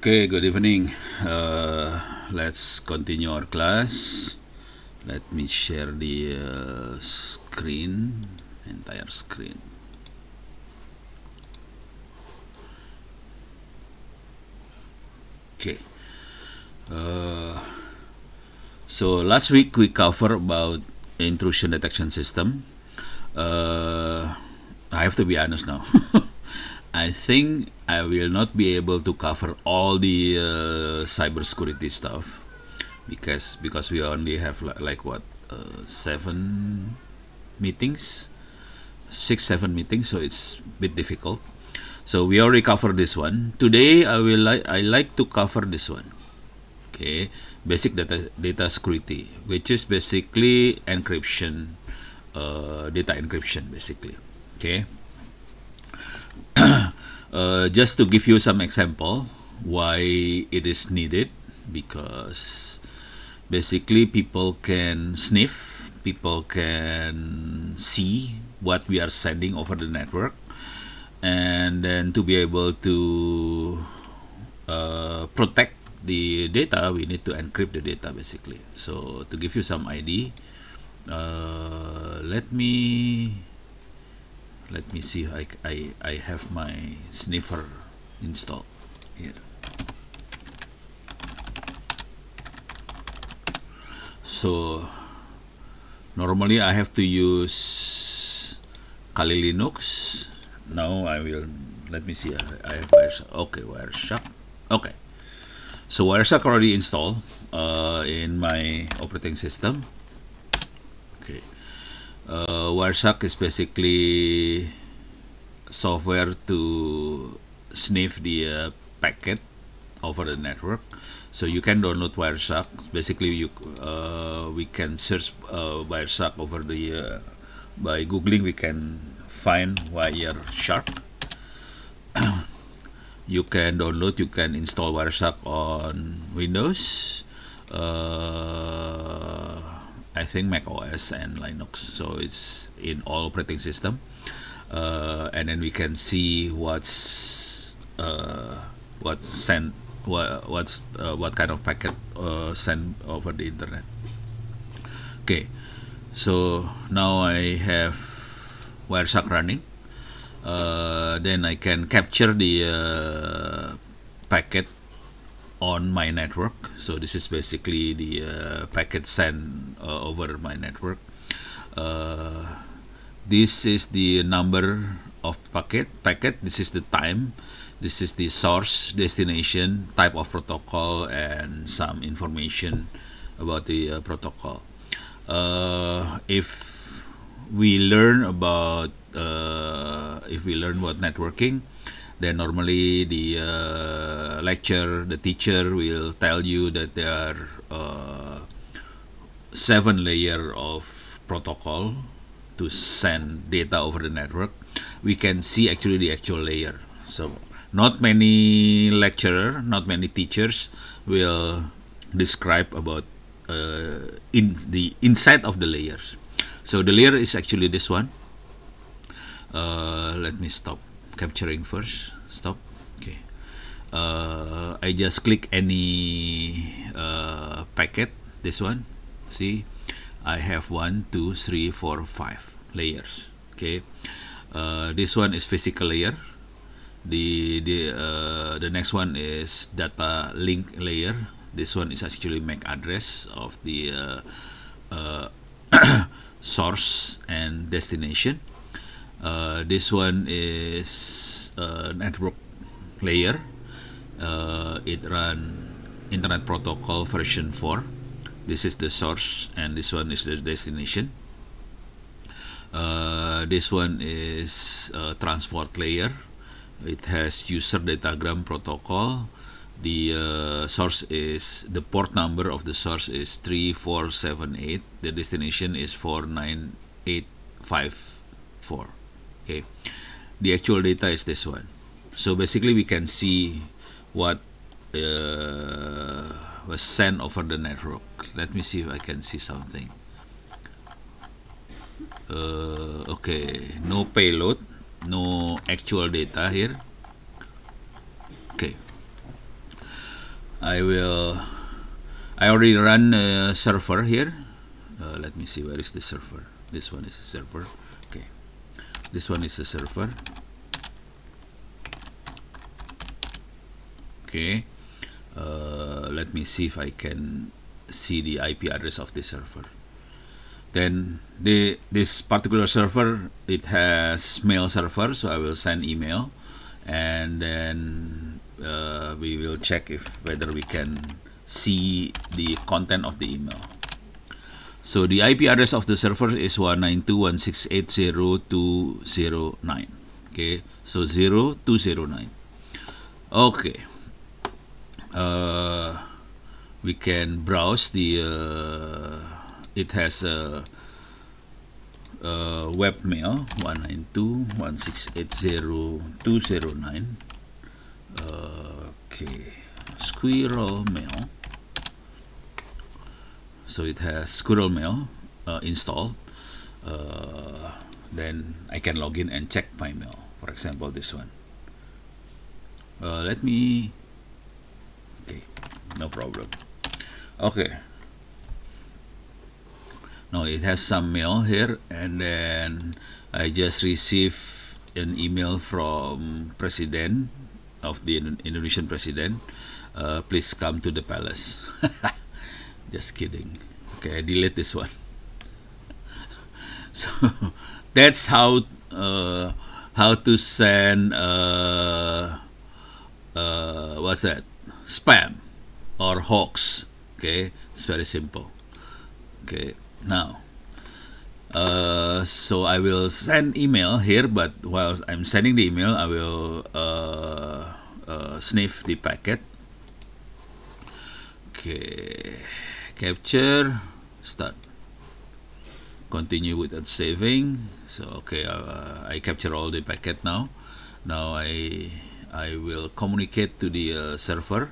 Okay, good evening. Let's continue our class. Let me share the screen, entire screen. Okay. So last week we covered about intrusion detection system. I have to be honest now. I think I will not be able to cover all the cybersecurity stuff because we only have like what 7 meetings, 6-7 meetings, so it's a bit difficult. So we already covered this one. Today I like to cover this one. Okay, basic data security, which is basically encryption, data encryption basically. Okay. Just to give you some example why it is needed, because basically people can sniff, people can see what we are sending over the network, and then to be able to protect the data, we need to encrypt the data basically. So to give you some idea, let me see. I have my sniffer installed here. So normally I have to use Kali Linux. Now I will, let me see. I have Wireshark. Okay, Wireshark. Okay, so Wireshark already installed in my operating system. Okay. Wireshark is basically software to sniff the packet over the network. So you can download Wireshark. Basically, we can search Wireshark over the by googling. We can find Wireshark. You can download. You can install Wireshark on Windows. I think Mac OS and Linux, so it's in all operating system, and then we can see what kind of packet sent over the internet. Okay, so now I have Wireshark running. Then I can capture the packet on my network. So this is basically the packet sent over my network. This is the number of packet. This is the time. This is the source, destination, type of protocol, and some information about the protocol. If we learn about networking, then normally the the teacher will tell you that there are 7 layers of protocol to send data over the network. We can see actually the actual layer. So not many lecturer, not many teachers will describe about in the inside of the layers. So the layer is actually this one. Let me stop capturing first. Stop. Okay. I just click any packet. This one. See, I have 1, 2, 3, 4, 5 layers. Okay. This one is physical layer. The next one is data link layer. This one is actually MAC address of the source and destination. This one is network layer. It run Internet Protocol version 4. This is the source, and this one is the destination. This one is transport layer. It has user datagram protocol. The source is, the port number of the source is 3478. The destination is 49854. Okay, the actual data is this one. So basically we can see what was sent over the network. Let me see if I can see something. Okay, no payload, no actual data here. Okay, I will. I already run a server here. Let me see, where is the server? This one is the server. Okay, this one is the server. Okay, let me see if I can see the IP address of the server. Then this particular server, it has mail server, so I will send email, and then we will check if whether we can see the content of the email. So the IP address of the server is 192.168.0.209. Okay, so 0209. Okay, we can browse the. It has a webmail 192.168.0.209. Okay, squirrel mail. So it has squirrel mail installed. Then I can log in and check my mail. For example, this one. Let me. Okay, no problem. Okay. Now it has some mail here, and then I just received an email from President of the Indonesian President. Please come to the palace. Just kidding. Okay, I delete this one. So that's how to send what's that? Spam or hoax. Okay, it's very simple. Okay, now so I will send email here, but while I'm sending the email, I will sniff the packet. Okay, capture, start, continue without saving. So okay, I capture all the packet now. Now I will communicate to the server.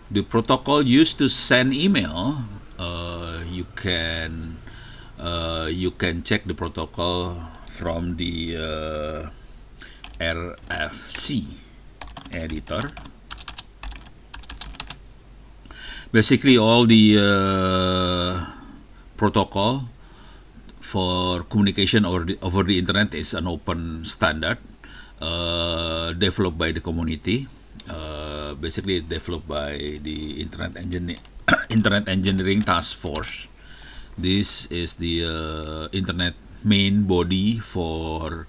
The protocol used to send email, you can check the protocol from the RFC editor. Basically, all the protocol for communication over the internet is an open standard developed by the community. Basically developed by the Internet Engineering Task Force. This is the Internet main body for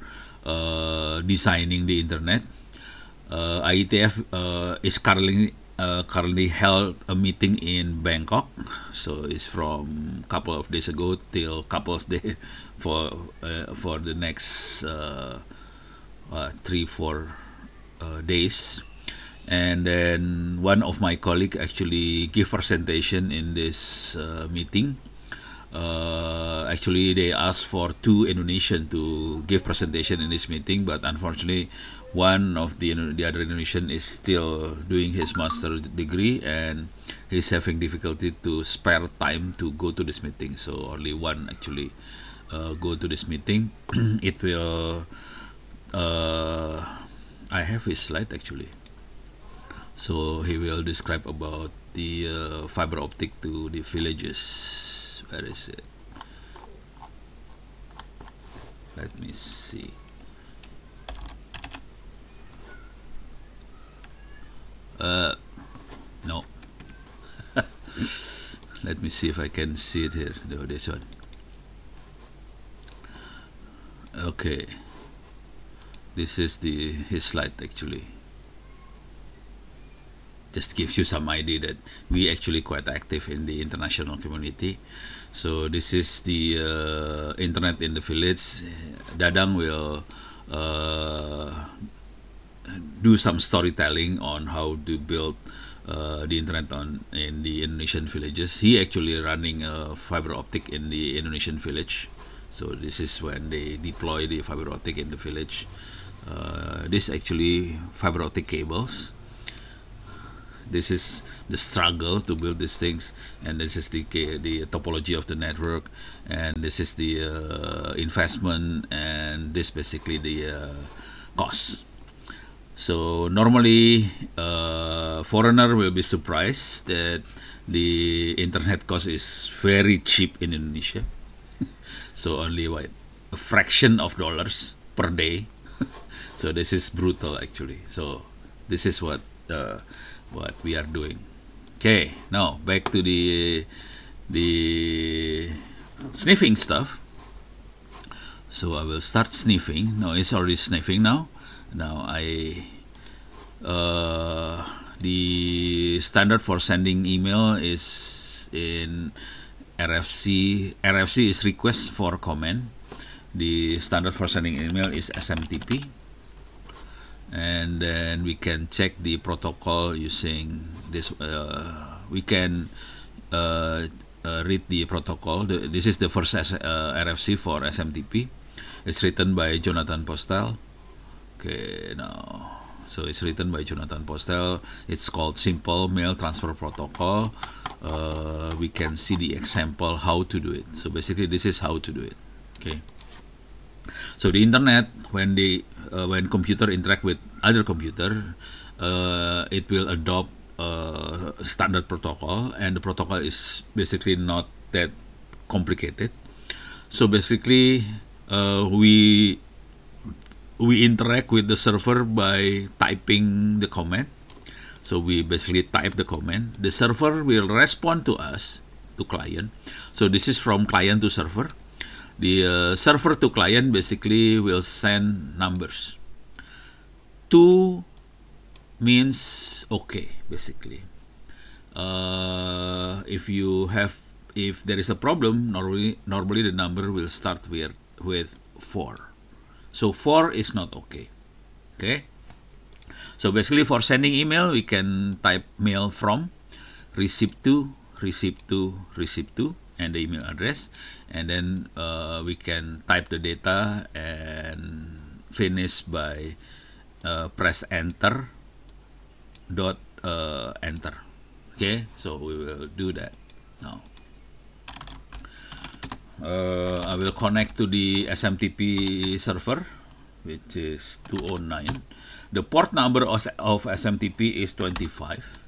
designing the Internet. IETF is currently held a meeting in Bangkok, so it's from a couple of days ago till couple of days for the next 3-4 days. And then one of my colleagues actually give presentation in this meeting. Actually, they asked for 2 Indonesian to give presentation in this meeting, but unfortunately, one of the other Indonesian is still doing his master's degree, and he's having difficulty to spare time to go to this meeting. So only one actually go to this meeting. It will. I have his slide actually. So he will describe about the fiber optic to the villages. Where is it? Let me see. No. Let me see if I can see it here. No, this one. Okay. This is his slide actually. Just gives you some idea that we actually quite active in the international community. So this is the internet in the village. Dadang will do some storytelling on how to build the internet in the Indonesian villages. He actually running a fiber optic in the Indonesian village. So this is when they deploy the fiber optic in the village. This actually fiber optic cables. This is the struggle to build these things, and this is the topology of the network, and this is the investment, and this basically the cost. So normally, foreigner will be surprised that the internet cost is very cheap in Indonesia. So only what, a fraction of dollars per day. So this is brutal actually. So this is what we are doing. Okay, now back to the sniffing stuff. So I will start sniffing. No, it's already sniffing now. Now the standard for sending email is in RFC. RFC is request for comment. The standard for sending email is SMTP. And then we can check the protocol using this. We can read the protocol. This is the first RFC for SMTP. It's written by Jonathan Postel. Okay, now, so it's written by Jonathan Postel. It's called Simple Mail Transfer Protocol. We can see the example how to do it. So basically, this is how to do it. Okay. So the internet, when computer interact with other computer, it will adopt standard protocol, and the protocol is basically not that complicated. So basically, we interact with the server by typing the command. So we basically type the command. The server will respond to us, to client. So this is from client to server. The server to client basically will send numbers. 2 means okay, basically. If there is a problem, normally the number will start with 4. So 4 is not okay. Okay. So basically, for sending email, we can type mail from receipt to, and the email address, and then we can type the data and finish by press enter. Enter. Okay, so we will do that now. I will connect to the SMTP server, which is 209. The port number of SMTP is 25.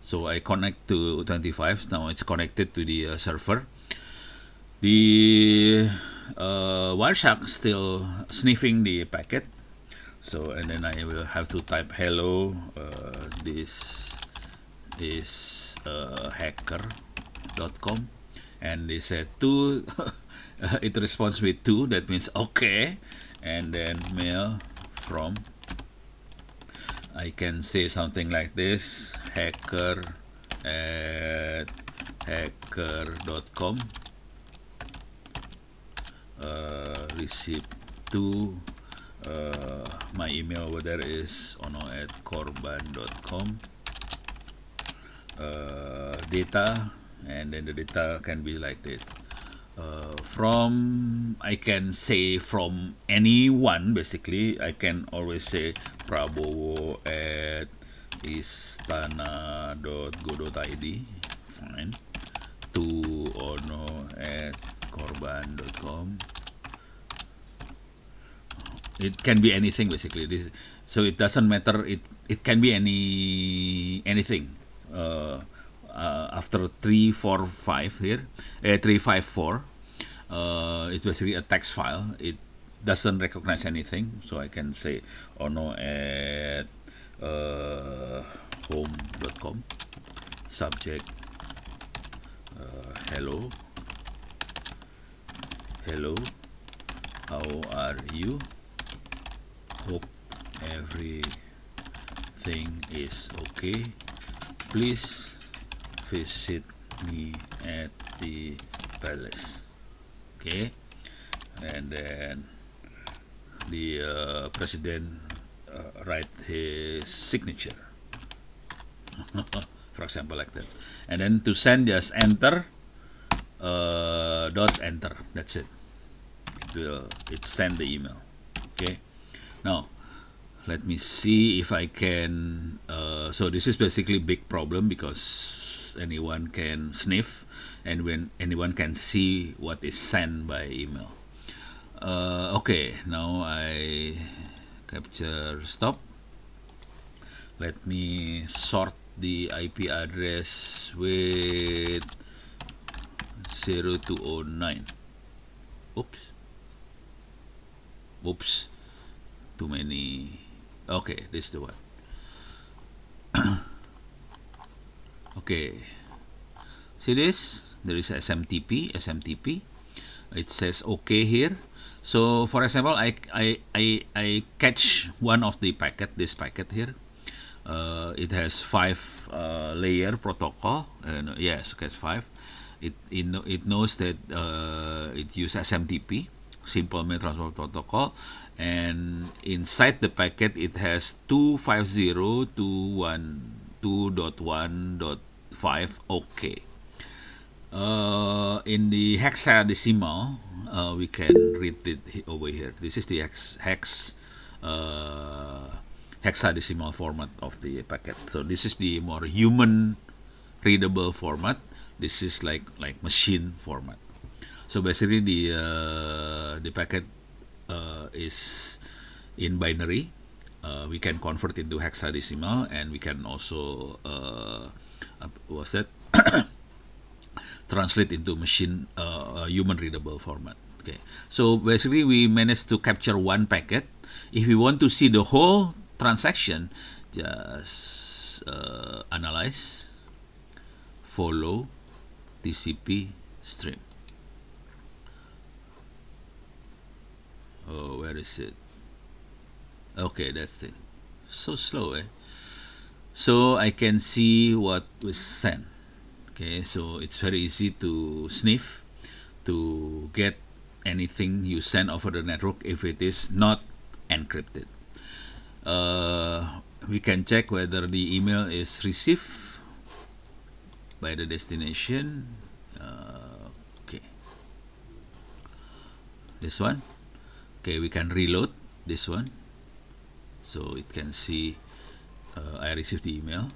So I connect to 25. Now it's connected to the server. The Wireshark still sniffing the packet. So, and then I will have to type hello. This is hacker.com. And they said 2. It responds with 2. That means okay. And then mail from. I can say something like this: hacker@hacker.com. Receipt 2. My email over there is ono@korban.com. Data, and then the data can be like this. I can say from anyone, basically. I can always say prabowo@istana.go.id, fine, to ono@korban.com. It can be anything, basically. So it doesn't matter. It can be anything. After 345 here, 354, it's basically a text file. It doesn't recognize anything, so I can say ono@home.com. Subject hello, how are you? Hope everything is okay. Please visit me at the palace. Okay, and then the president write his signature, for example, like that. And then to send, just enter, enter. That's it. It send the email. Okay. Now let me see if I can. So this is basically big problem because anyone can sniff, and when anyone can see what is sent by email. Okay, now I capture stop. Let me sort the IP address with 0209. Oops, too many. Okay, this is the one. Okay, see this? There is SMTP. It says OK here. So for example, I catch one of the packet, this packet here. It has 5 layer protocol. Yes, okay, 5. It knows that it uses SMTP, simple mail transfer protocol, and inside the packet it has 250.2.1.5 OK. In the hexadecimal, we can read it over here. This is the hexadecimal format of the packet. So this is the more human readable format. This is like machine format. So basically the packet is in binary. We can convert into hexadecimal, and we can also what's that? Translate into machine human readable format. Okay, so basically we managed to capture one packet. If we want to see the whole transaction, just analyze, follow TCP stream. Oh, where is it? Okay, that's it. So slow, eh? So I can see what was sent. Okay, so it's very easy to sniff, to get anything you send over the network if it is not encrypted. We can check whether the email is received by the destination. Okay, this one. Okay, we can reload this one, so it can see I received the email.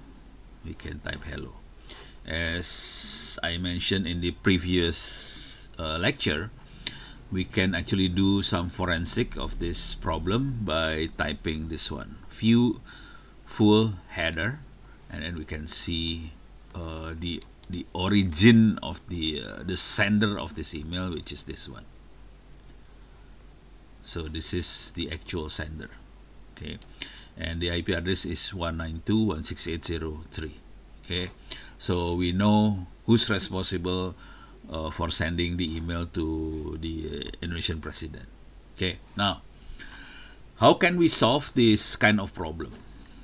We can type hello. As I mentioned in the previous lecture, we can actually do some forensic of this problem by typing this one, view full header, and then we can see the origin of the sender of this email, which is this one. So this is the actual sender. Okay, and the IP address is 192.168.0.3. Okay, so we know who's responsible for sending the email to the Indonesian president. Okay, now how can we solve this kind of problem?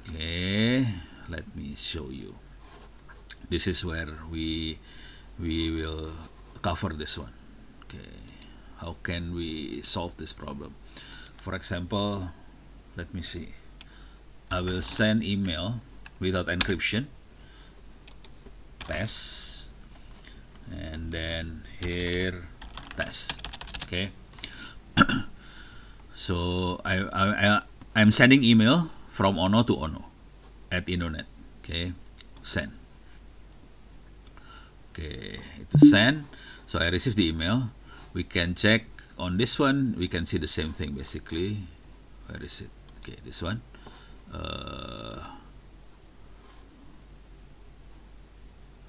Okay, let me show you. This is where we will cover this one. Okay, how can we solve this problem? For example, let me see. I will send email without encryption, test, and then here test. Okay. So I'm sending email from Ono to Ono at Indonet. Okay, send. Okay, itu send. So I received the email. We can check on this one. We can see the same thing basically. Where is it? Okay, this one.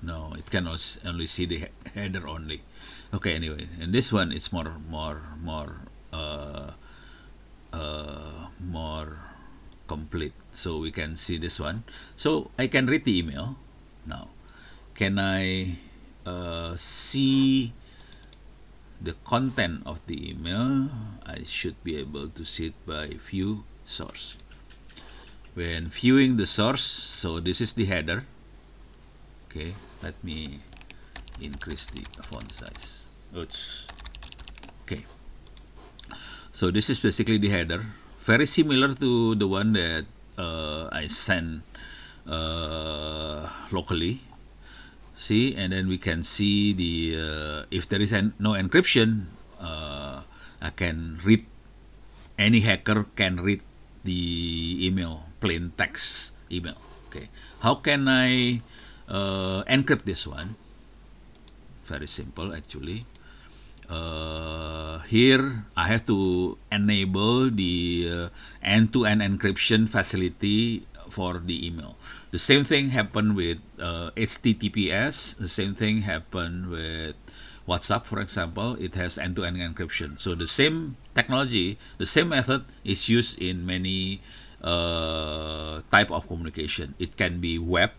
No, it can only see the header only. Okay, anyway, and this one it's more complete. So we can see this one. So I can read the email now. Can I see the content of the email? I should be able to see it by view source. When viewing the source, so this is the header. Okay, let me increase the font size. Oops. Okay, so this is basically the header, very similar to the one that I sent locally. See, and then we can see the if there is no encryption, I can read, any hacker can read the email, plain text email. Okay, how can I encrypt this one? Very simple actually. Here I have to enable the end-to-end encryption facility for the email. The same thing happened with HTTPS. The same thing happened with WhatsApp, for example. It has end-to-end encryption. So the same technology, the same method is used in many type of communication. It can be web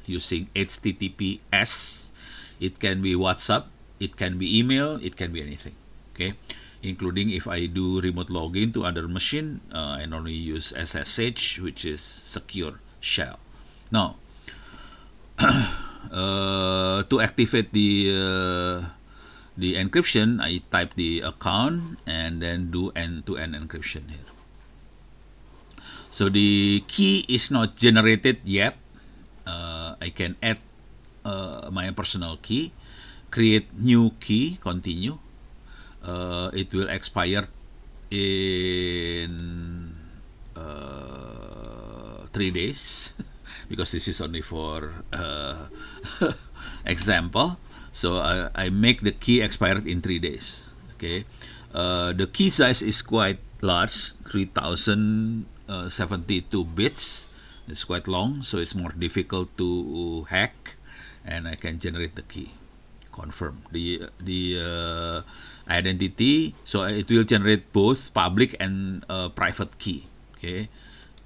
using HTTPS. It can be WhatsApp. It can be email. It can be anything. Okay, including if I do remote login to other machine, I normally use SSH, which is secure shell. Now, to activate the encryption, I type the account and then do end-to-end encryption here. So the key is not generated yet. I can add my personal key, create new key, continue. It will expire in 3 days because this is only for example. So I make the key expired in 3 days. Okay, the key size is quite large, 3072 bits. It's quite long, so it's more difficult to hack, and I can generate the key. Confirm the identity, so it will generate both public and private key. Okay,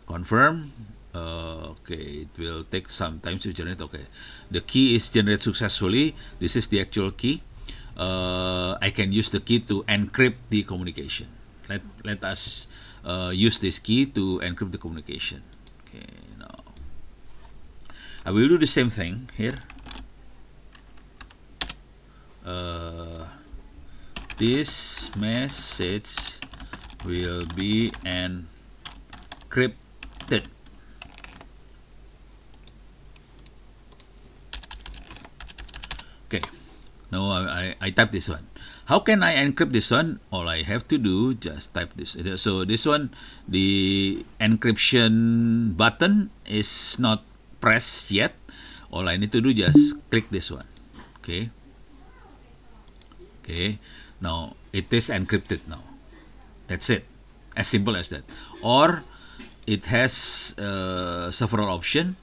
confirm. Okay, it will take some time to generate. Okay, the key is generated successfully. This is the actual key. I can use the key to encrypt the communication. Let us use this key to encrypt the communication. Okay, now I will do the same thing here. This message will be encrypted. Okay, now I type this one. How can I encrypt this one? All I have to do, just type this. So this one, the encryption button is not pressed yet. All I need to do, just click this one. Okay. Okay, now it is encrypted now. That's it, as simple as that. Or it has several options.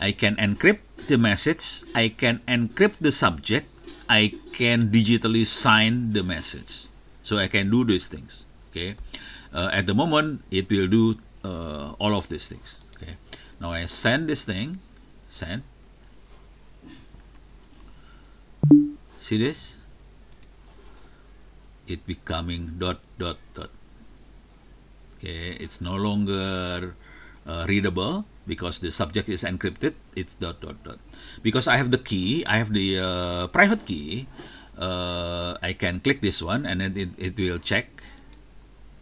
I can encrypt the message. I can encrypt the subject. I can digitally sign the message. So I can do these things. Okay, at the moment it will do all of these things. Okay, now I send this thing. Send. See this? It becoming ... Okay, it's no longer readable because the subject is encrypted. It's ... Because I have the key, I have the private key. I can click this one and then it will check.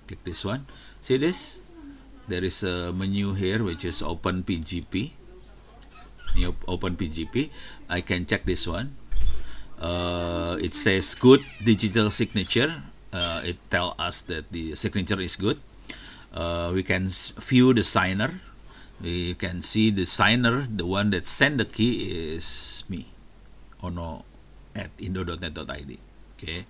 Click this one. See this? There is a menu here which is Open PGP. Open PGP. I can check this one. It says good digital signature. It tells us that the signature is good. We can view the signer. We can see the signer, the one that sent the key is me, ono@indo.net.id. Okay,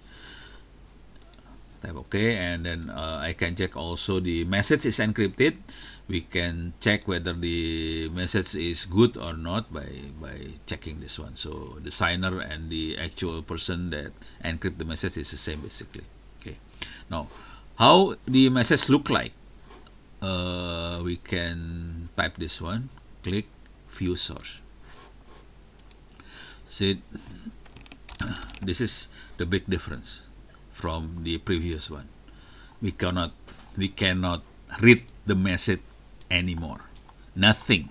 type OK, and then I can check also the message is encrypted. We can check whether the message is good or not by checking this one. So the signer and the actual person that encrypt the message is the same basically. Okay. Now, how the message look like? We can type this one. Click View Source. See, this is the big difference from the previous one. We cannot read the message anymore. Nothing.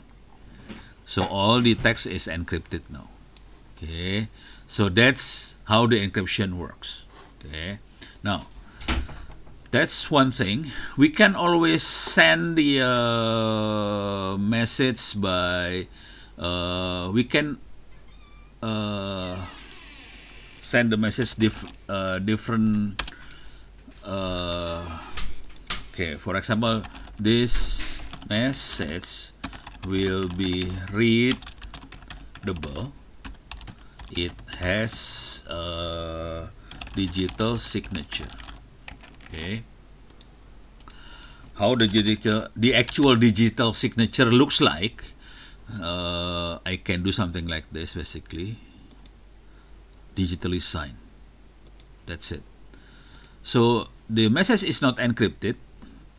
So all the text is encrypted now. Okay, so that's how the encryption works. Okay, now that's one thing. We can always send the message by we can send the message different. Okay, for example, this message will be readable. It has a digital signature. Okay. how the actual digital signature looks like, I can do something like this, basically. Digitally signed. That's it. So the message is not encrypted.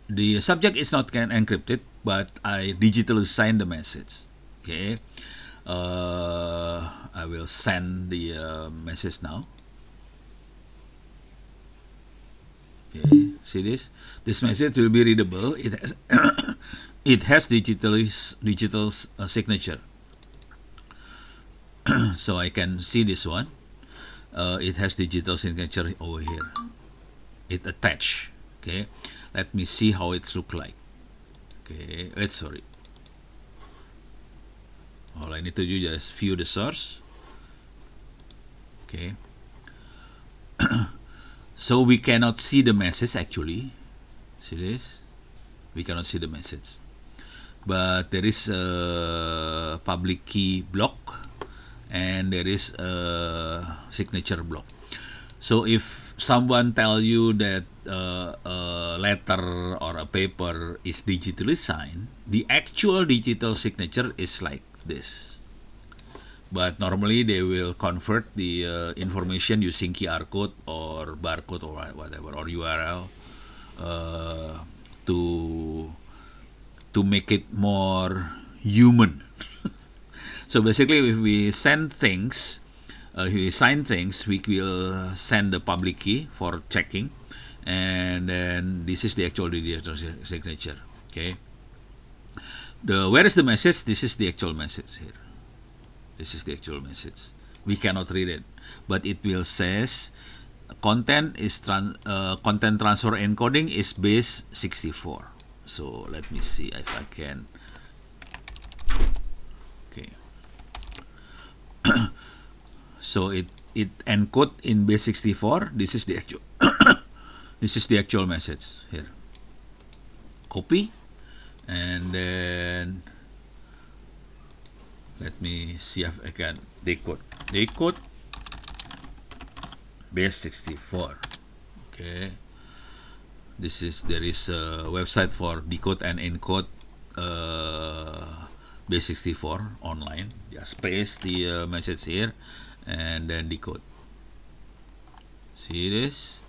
The subject is not encrypted, but I digitally sign the message. Okay. I will send the message now. Okay, see this? This message will be readable. It has it has digital signature. So I can see this one. It has digital signature over here. It attached. Okay, let me see how it look like. Okay, sorry. All I need to do is view the source. Okay. So we cannot see the message actually. See this? We cannot see the message. But there is a public key block and there is a signature block. So if someone tell you that a letter or a paper is digitally signed, the actual digital signature is like this. But normally they will convert the information using QR code or barcode or whatever, or URL to make it more human. So basically, if we send things, if we sign things, we will send the public key for checking, and then this is the actual digital signature. Okay. Where is the message? This is the actual message here. This is the actual message. We cannot read it, but it will says content transfer encoding is base 64. So let me see if I can. Okay. So it encode in base 64. This is the actual. This is the actual message here. Copy, and then let me see if I can decode. Decode base 64. Okay. There is a website for decode and encode base 64 online. Just paste the message here and then decode. See this?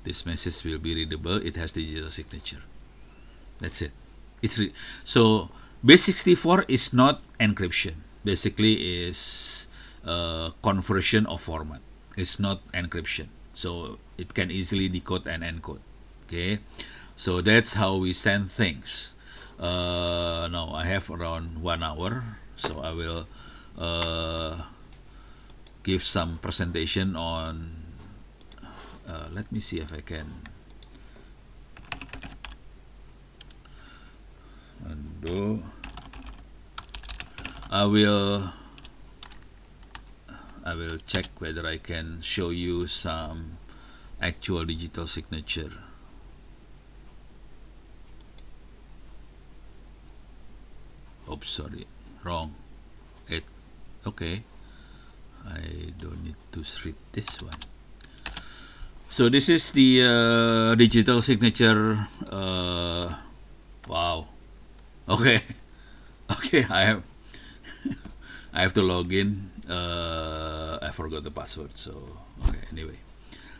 This message will be readable. It has digital signature. That's it. So base 64 is not encryption. Basically, is conversion of format. It's not encryption. So it can easily decode and encode. Okay, so that's how we send things. Now I have around 1 hour, so I will give some presentation on. Let me see if I can undo. I will check whether I can show you some actual digital signature. Oops, sorry, wrong. Okay. I don't need to read this one. So this is the digital signature. Wow. Okay. Okay, I have to log in. I forgot the password. So okay. Anyway,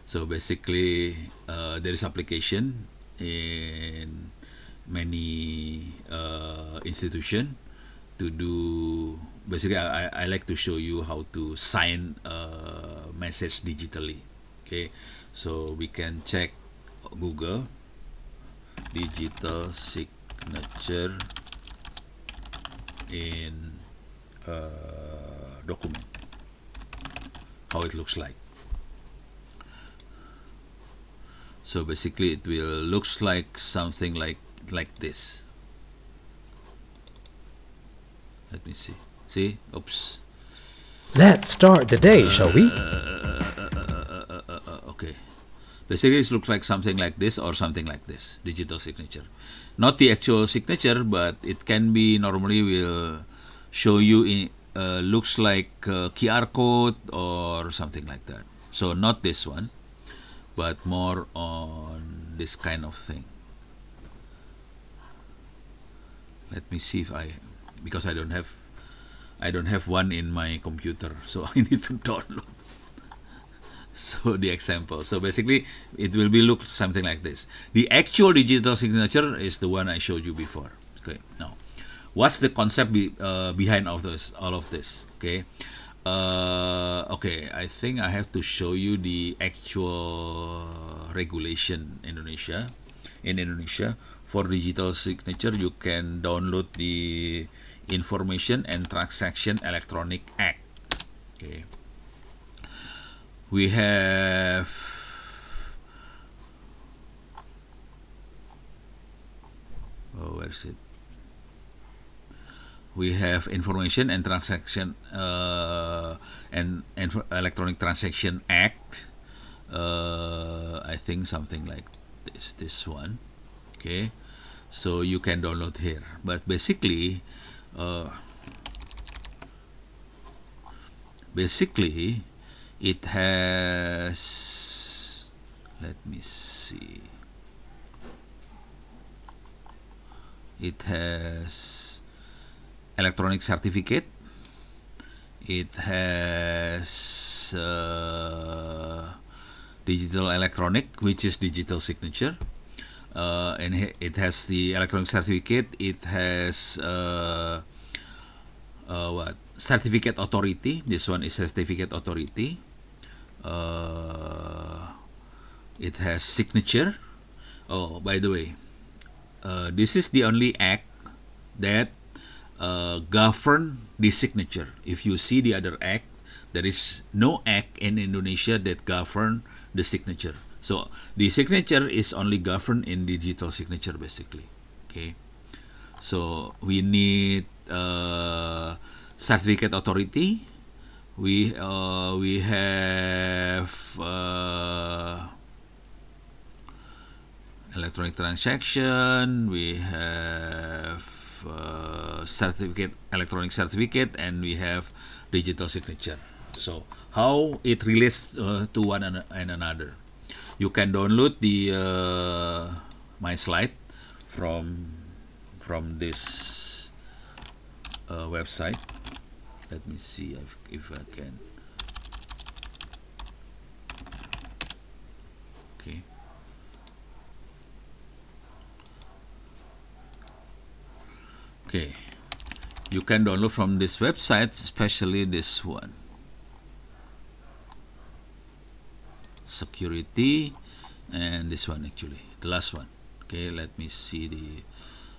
so basically, there is application in many institution to do. Basically, I like to show you how to sign a message digitally. Okay, so we can check Google digital signature in document, how it looks like. So basically it will looks like something like this. Let me see. See? Oops. Let's start the day, shall we? Okay. Basically it looks like something like this or something like this. Digital signature. Not the actual signature, but it can be normally will show you in looks like QR code or something like that. So not this one, but more on this kind of thing. Let me see if because I don't have one in my computer, so I need to download. So the example. So basically, it will be look something like this. The actual digital signature is the one I showed you before. Okay. Now, what's the concept behind all of this? Okay. Okay. I think I have to show you the actual regulation in Indonesia. For digital signature, you can download the Information and Transaction Electronic Act. Okay. We have where's it? We have Information and Transaction and Electronic Transaction Act. I think something like this one. Okay, so you can download here. But basically, it has, let me see, it has electronic certificate, it has digital electronic, which is digital signature, and it has the electronic certificate, it has what? Certificate authority. This one is certificate authority. It has signature. Oh, by the way, this is the only act that govern the signature. If you see the other act, there is no act in Indonesia that govern the signature. So the signature is only governed in digital signature, basically. Okay. So we need certificate authority. We have electronic transaction. We have electronic certificate, and we have digital signature. So how it relates to one and another? You can download the my slide from this website. Let me see if I can. Okay. Okay. You can download from this website, especially this one. Security, and this one actually, the last one. Okay, let me see the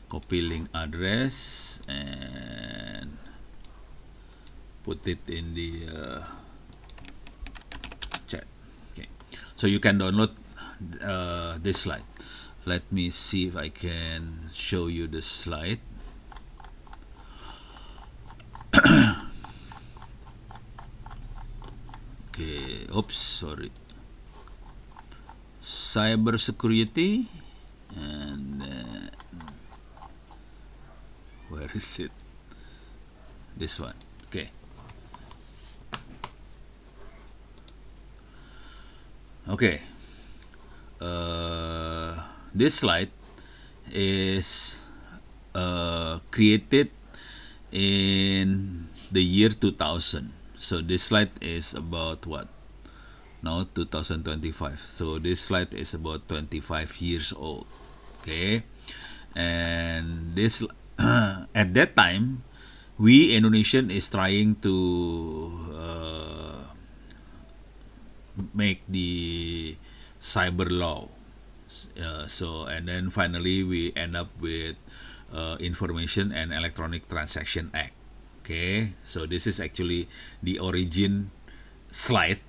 copy link address and put it in the chat. Okay, so you can download this slide. Let me see if I can show you the slide. Okay, oops, sorry. Cyber security, and where is it? This one. Okay. Okay. This slide is created in the year 2000. So this slide is about what? Now 2025. So this slide is about 25 years old. Okay. And this at that time, we Indonesian is trying to make the cyber law. So and then finally we end up with Information and Electronic Transaction Act. Okay, so this is actually the origin slide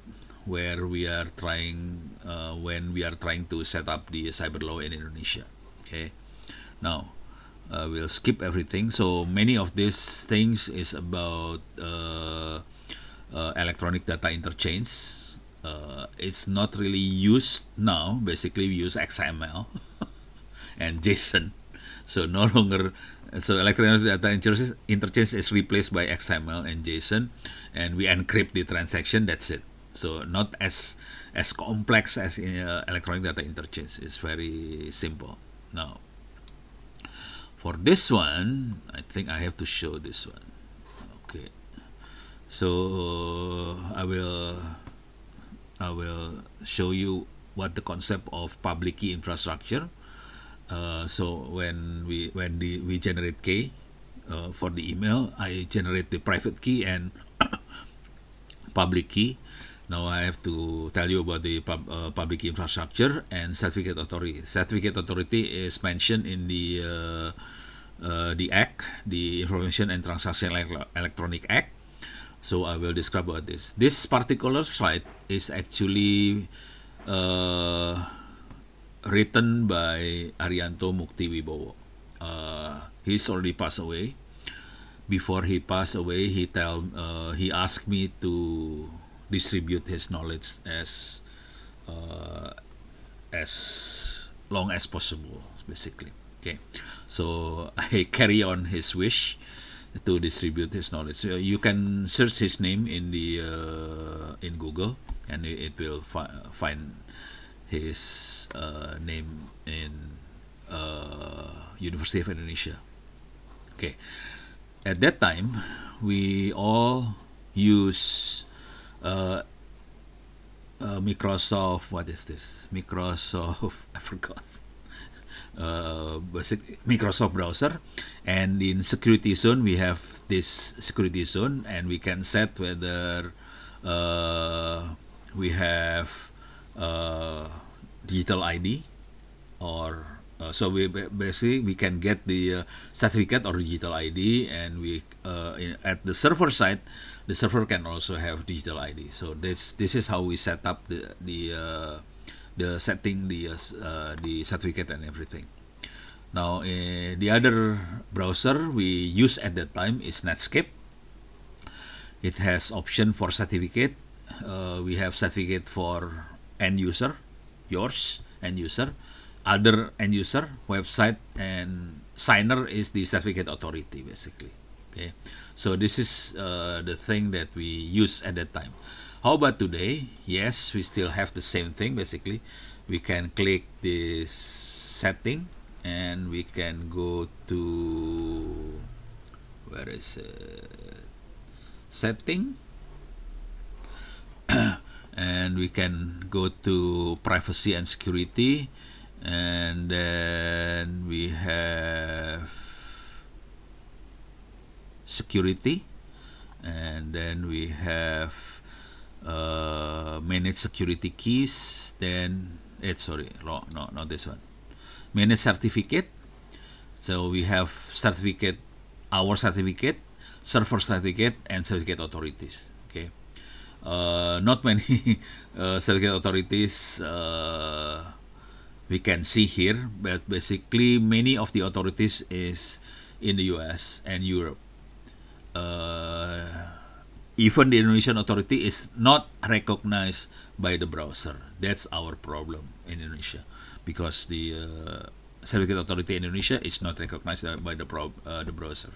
where we are trying when we are trying to set up the cyber law in Indonesia. Okay, now we'll skip everything. So many of these things is about electronic data interchange. It's not really used now. Basically, we use XML and JSON. So no longer, so electronic data interchange is replaced by XML and JSON, and we encrypt the transaction. That's it. So not as complex as in electronic data interchange. It's very simple. Now, For this one, I think I have to show this one. Okay, so I will show you what the concept of public key infrastructure. So when we generate key for the email, I generate the private key and public key. Now I have to tell you about the public key infrastructure and certificate authority. Certificate authority is mentioned in the Act, the Information and Transaction Electronic Act. So I will describe about this. This particular slide is actually written by Arianto Mukti Wibowo. He's already passed away. Before he passed away, he asked me to distribute his knowledge as long as possible, basically. Okay, so I carry on his wish to distribute his knowledge. So you can search his name in the in Google, and it will find his name in University of Indonesia. Okay, at that time we all use Microsoft. What is this? Microsoft. I forgot. Basic Microsoft browser, and in security zone we have this security zone, and we can set whether we have digital ID or so we basically we can get the certificate or digital ID, and we at the server side the server can also have digital ID. So this is how we set up the setting the certificate and everything. Now the other browser we use at that time is Netscape. It has option for certificate. We have certificate for end user, yours end user, other end user, website, and signer is the certificate authority basically. Okay, so this is the thing that we use at that time. How about today? Yes, we still have the same thing basically. We can click this setting and we can go to, where is it? Setting, and we can go to privacy and security, and then we have security, and then we have manage security keys. Then not this one, manage certificate. So we have certificate, our certificate, server certificate, and certificate authorities. Okay, not many certificate authorities we can see here, but basically many of the authorities is in the US and Europe. Even the Indonesian authority is not recognized by the browser. That's our problem in Indonesia, because the certificate authority in Indonesia is not recognized by the browser.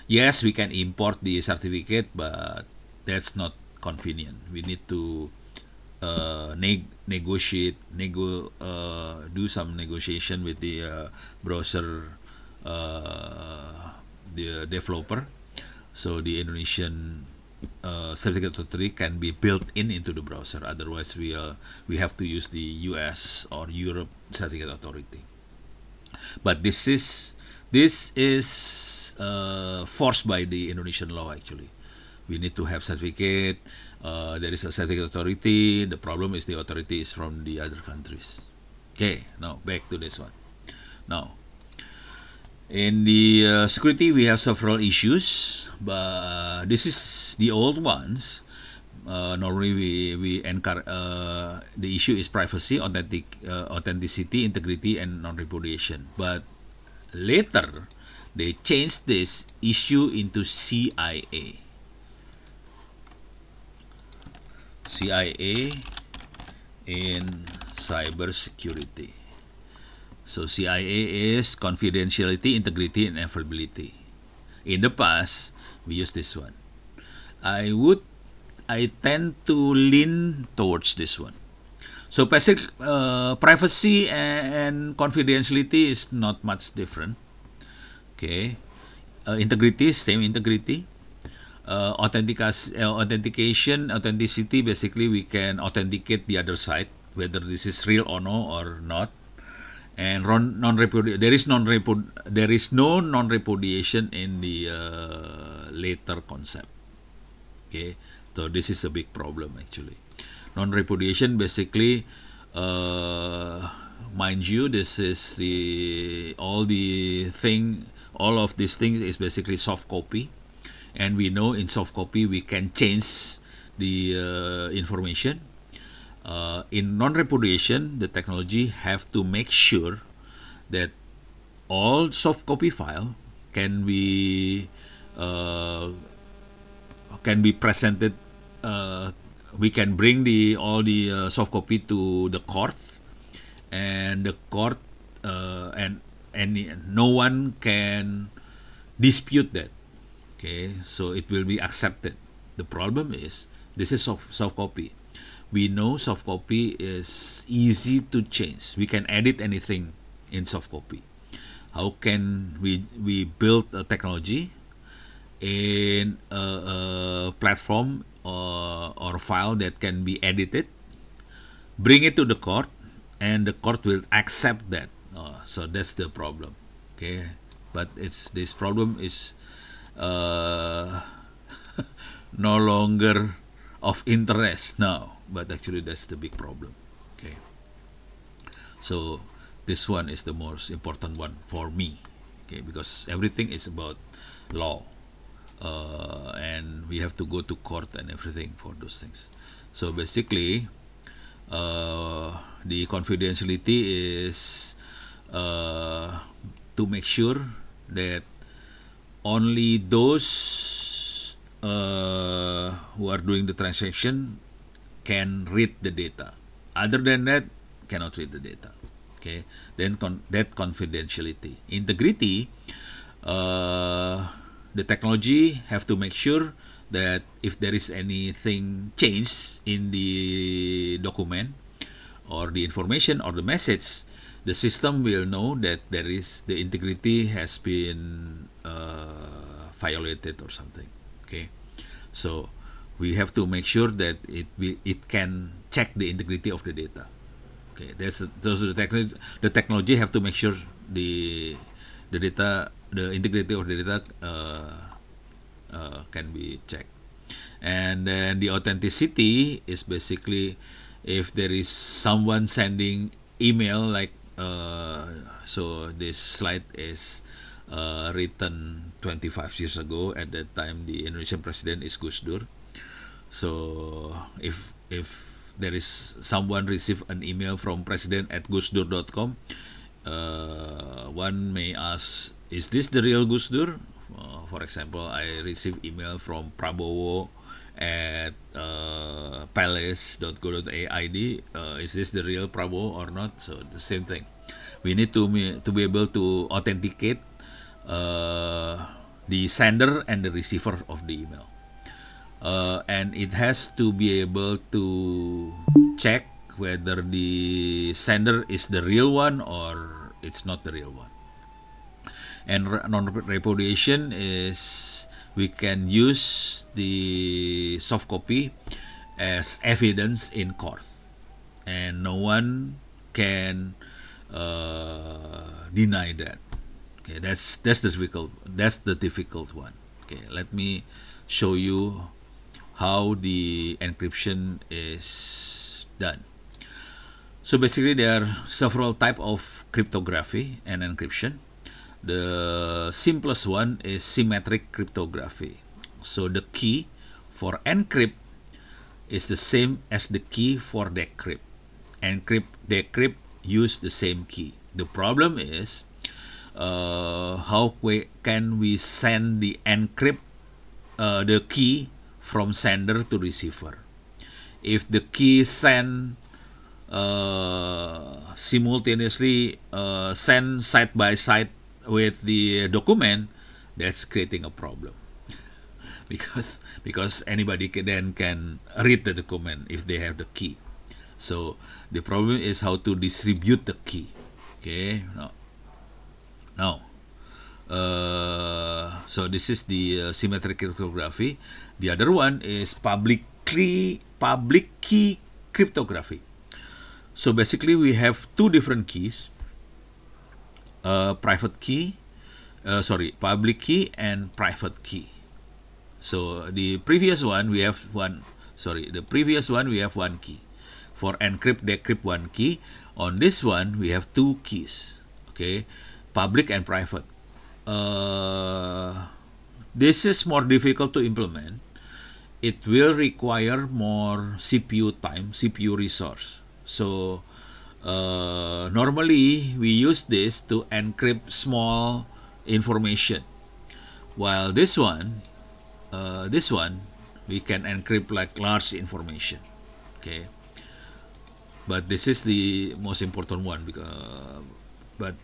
Yes, we can import the certificate, but that's not convenient. We need to negotiate, do some negotiation with the browser, the developer, so the Indonesian certificate authority can be built into the browser. Otherwise, we have to use the US or Europe certificate authority. But this is forced by the Indonesian law actually. We need to have certificate. There is a certificate authority. The problem is the authority is from the other countries. Okay, now back to this one. Now, in the security, we have several issues, but this is the old ones. Normally, we encourage the issue is privacy, authenticity, integrity, and non-repudiation. But later, they changed this issue into CIA. CIA in cybersecurity. So CIA is confidentiality, integrity, and availability. In the past, we use this one. I tend to lean towards this one. So basic privacy and confidentiality is not much different. Okay, integrity, same integrity. Authenticity, basically we can authenticate the other side, whether this is real or no or not. And there is no non-repudiation in the later concept. Okay, so this is a big problem actually. Non-repudiation basically, mind you, this is all of these things is basically soft copy. And we know in soft copy we can change the information. In non-repudiation, the technology have to make sure that all soft copy file can be presented. We can bring all the soft copy to the court, and the court and no one can dispute that. Okay, so it will be accepted. The problem is this is soft copy. We know soft copy is easy to change. We can edit anything in soft copy. How can we build a technology in a platform or file that can be edited, bring it to the court, and the court will accept that? So that's the problem. Okay, but this problem is no longer of interest now, but actually that's the big problem. Okay, so this one is the most important one for me. Okay, because everything is about law, and we have to go to court and everything for those things. So basically, the confidentiality is to make sure that only those who are doing the transaction can read the data. Other than that, cannot read the data. Okay, then that confidentiality. Integrity, the technology have to make sure that if there is anything changed in the document or the information or the message, the system will know that the integrity has been violated or something. Okay, so we have to make sure that it can check the integrity of the data. Okay, the technology have to make sure the integrity of the data can be checked. And then the authenticity is basically if there is someone sending email like so this slide is written 25 years ago. At that time, the Indonesian president is Gus Dur. So if there is someone receive an email from president@gusdur.com, one may ask, is this the real Gus Dur? For example, I receive email from Prabowo at palace.go.id. Is this the real Prabowo or not? So the same thing. We need to be able to authenticate the sender and the receiver of the email. And it has to be able to check whether the sender is the real one or it's not the real one. And non-repudiation is we can use the soft copy as evidence in court, and no one can deny that. Okay, that's the difficult one. Okay, let me show you how the encryption is done. So basically, there are several types of cryptography and encryption. The simplest one is symmetric cryptography. So the key for encrypt is the same as the key for decrypt. Encrypt, decrypt use the same key. The problem is how can we send the encrypt the key from sender to receiver? If the key send simultaneously send side by side with the document, that's creating a problem because anybody can read the document if they have the key. So the problem is how to distribute the key. Okay, now So this is the symmetric cryptography. The other one is public key cryptography. So basically we have two different keys, public key and private key. So the previous one we have one key. For encrypt, decrypt, one key. On this one we have two keys, okay, public and private. This is more difficult to implement. It will require more CPU time, CPU resource. So normally we use this to encrypt small information, while this one we can encrypt like large information. Okay, but this is the most important one but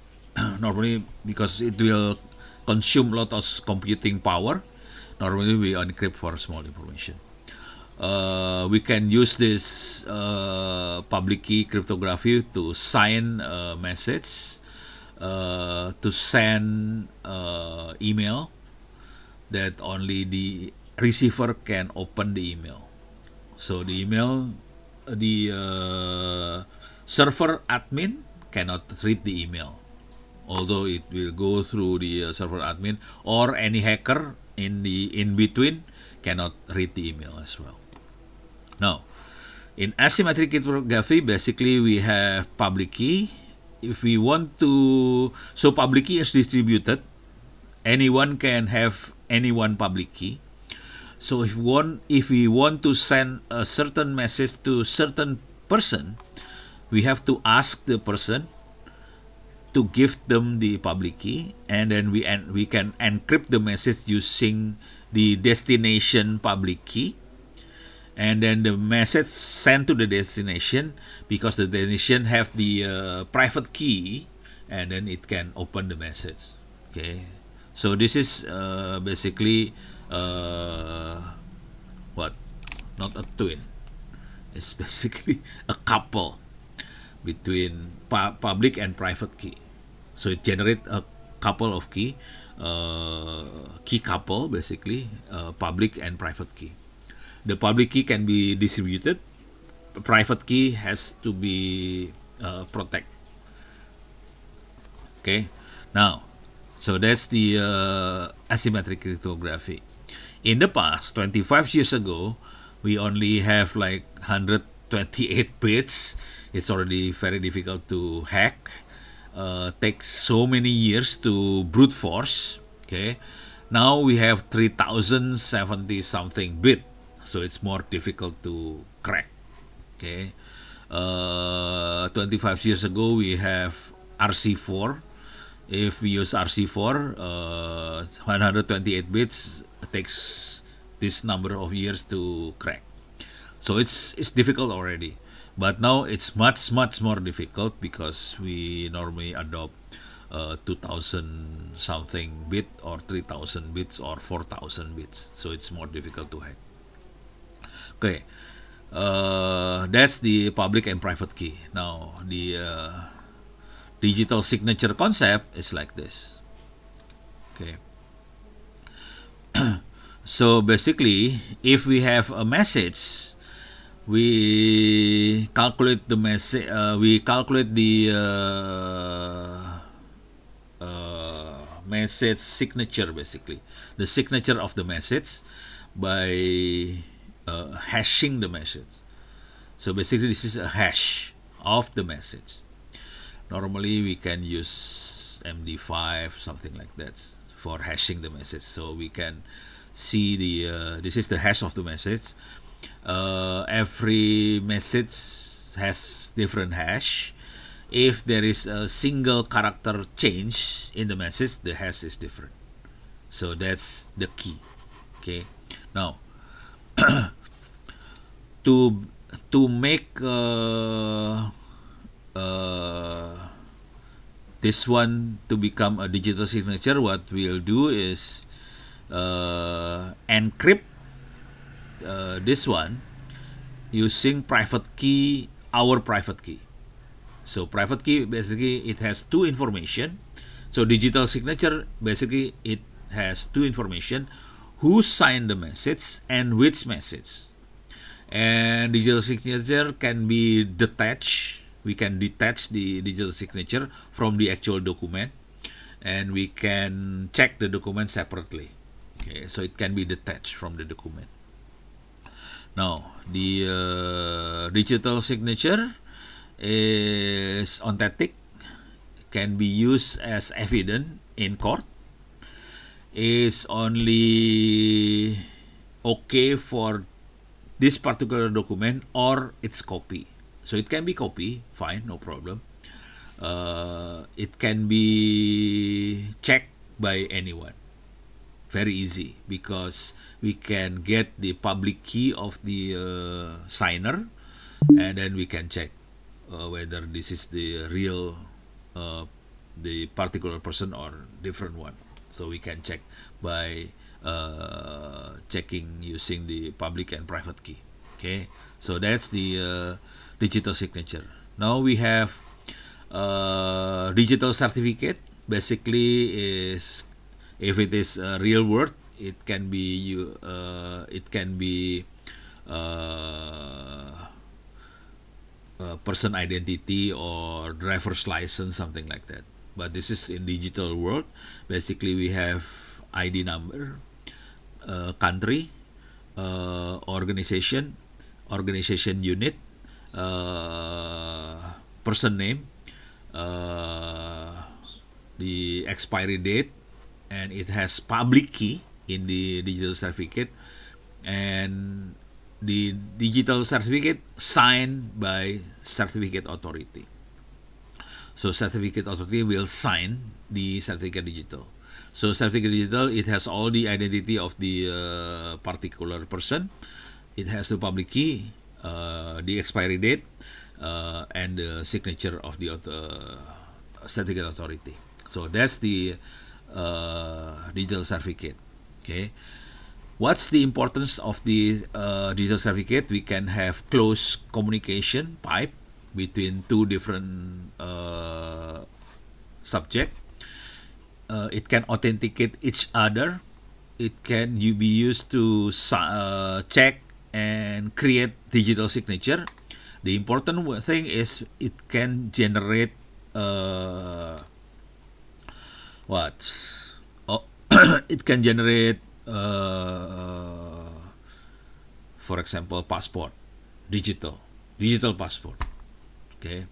normally because it will consume a lot of computing power, normally we encrypt for small information. We can use this public key cryptography to sign a message, to send email that only the receiver can open the email. So the server admin cannot read the email, although it will go through the server admin, or any hacker in between cannot read the email as well. Now, in asymmetric cryptography, basically we have public key. If we want to, so public key is distributed. Anyone can have any one public key. So if we want to send a certain message to certain person, we have to ask the person to give them the public key, and then we can encrypt the message using the destination public key, and then the message sent to the destination, because the destination have the private key, and then it can open the message. Okay, so this is basically not a twin, it's basically a couple between public and private key. So it generates a couple of key couple, basically, public and private key. The public key can be distributed. The private key has to be protected. Okay, now, so that's the asymmetric cryptography. In the past, 25 years ago, we only have like 128 bits. It's already very difficult to hack. Takes so many years to brute force. Okay, now we have 3070 something bit, so it's more difficult to crack. Okay, 25 years ago we have RC4. If we use RC4, 128 bits takes this number of years to crack. So it's difficult already. But now it's much more difficult, because we normally adopt 2000 something bit, or 3000 bits, or 4000 bits. So it's more difficult to hack. Okay, that's the public and private key. Now the digital signature concept is like this. Okay. So basically, if we have a message, we calculate the message. We calculate the message signature, basically the signature of the message, by hashing the message. So basically, this is a hash of the message. Normally, we can use MD5, something like that, for hashing the message. So we can see the this is the hash of the message. Every message has different hash. If there is a single character change in the message, the hash is different. So that's the key. Okay. Now, to make this one to become a digital signature, what we'll do is encrypt this one using private key, our private key. So private key, basically it has two information. So digital signature, basically it has two information: who signed the message and which message. And digital signature can be detached. We can detach the digital signature from the actual document, and we can check the document separately. Okay, so it can be detached from the document. Now, the digital signature is authentic, can be used as evidence in court, is only okay for this particular document or its copy. So it can be copy, fine, no problem. It can be checked by anyone. Very easy, because we can get the public key of the signer, and then we can check whether this is the real, the particular person or different one. So we can check by checking using the public and private key. Okay, so that's the digital signature. Now we have digital certificate. Basically, is if it is real world, it can be person identity or driver's license, something like that. But this is in digital world. Basically, we have ID number, country, organization unit, person name, the expiry date, and it has public key in the digital certificate, and the digital certificate signed by certificate authority. So certificate authority will sign the certificate digital. So certificate digital, it has all the identity of the particular person. It has the public key, the expiry date, and the signature of the certificate authority. So that's the digital certificate. Okay. What's the importance of the digital certificate? We can have close communication pipe between two different subjects. It can authenticate each other. It can be used to check and create digital signature. The important thing is it can generate it can generate for example, passport, digital passport. Okay,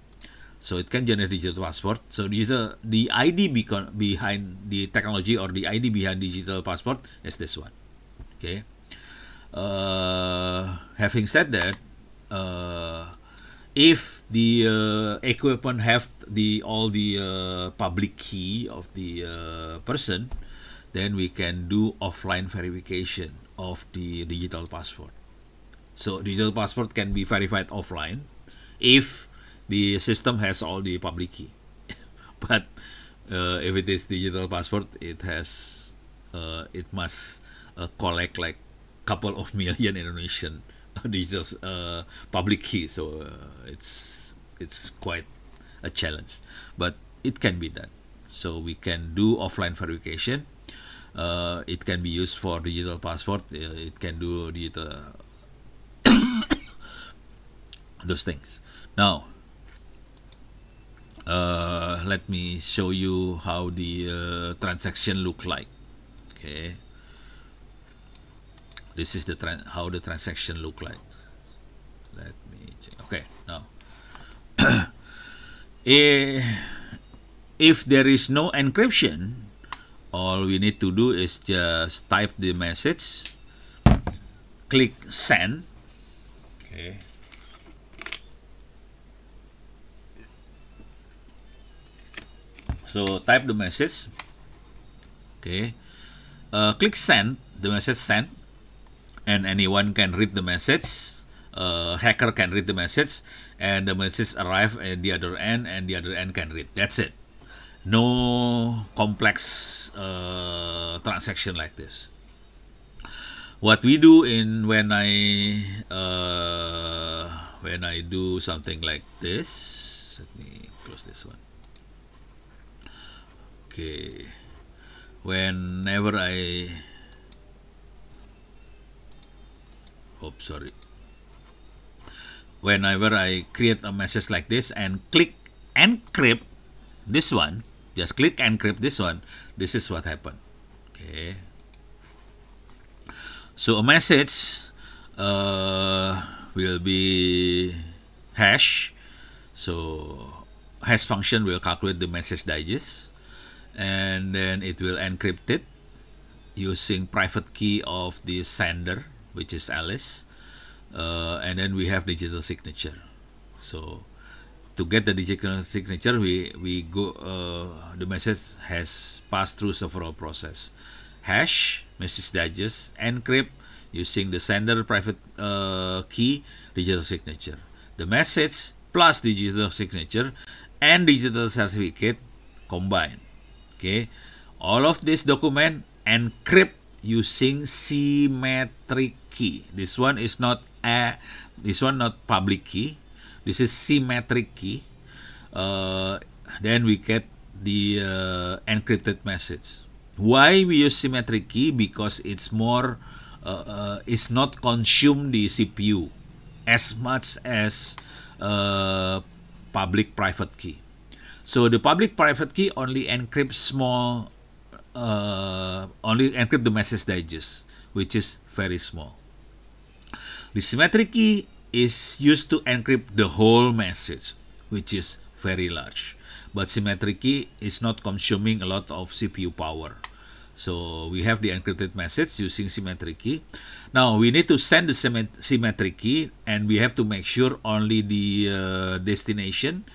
so it can generate digital passport. So the ID behind the technology, or the ID behind digital passport, is this one. Okay. Having said that, if the equipment have all the public key of the person, then we can do offline verification of the digital passport. So digital passport can be verified offline if the system has all the public key. But if it is digital passport, it must collect like couple of million Indonesian digital public key. So it's quite a challenge, but it can be done. So we can do offline verification. It can be used for digital passport. It can do digital those things. Now, let me show you how the transaction look like. Okay, this is how the transaction look like. Let me check. Okay, now if there is no encryption, all we need to do is just type the message, click send. Okay. So type the message. Okay. Click send, the message sent, and anyone can read the message. Hacker can read the message, and the message arrive at the other end, and the other end can read. That's it. No complex transaction like this. What we do when I do something like this, let me close this one. Okay. Whenever whenever I create a message like this and click encrypt this one, just click encrypt this one, this is what happened. Okay. So a message will be hash. So hash function will calculate the message digest, and then it will encrypt it using private key of the sender, which is Alice, and then we have digital signature. So to get the digital signature, we go the message has passed through several process: hash, message digest, encrypt using the sender private key, digital signature, the message plus digital signature and digital certificate combined. Okay, all of this document encrypt using symmetric key. This one not public key. This is symmetric key. Then we get the encrypted message. Why we use symmetric key? Because it's more, it's not consume the CPU as much as public private key. So the public private key only encrypt only encrypt the message digest, which is very small. The symmetric key is used to encrypt the whole message, which is very large. But symmetric key is not consuming a lot of CPU power. So we have the encrypted message using symmetric key. Now we need to send the symmetric key, and we have to make sure only the destination,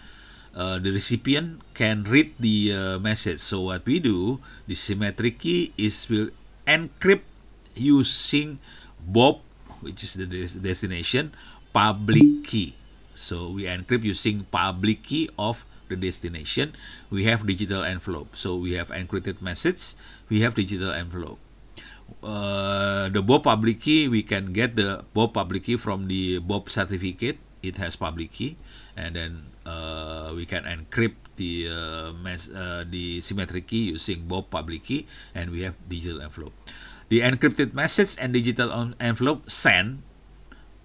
the recipient, can read the message. So what we do, the symmetric key will encrypt using BOP, which is the destination, public key. So we encrypt using public key of the destination. We have digital envelope. So we have encrypted message, we have digital envelope. The BOP public key, we can get the BOP public key from the BOP certificate. It has public key, and then we can encrypt the symmetric key using BOP public key, and we have digital envelope. The encrypted message and digital envelope sent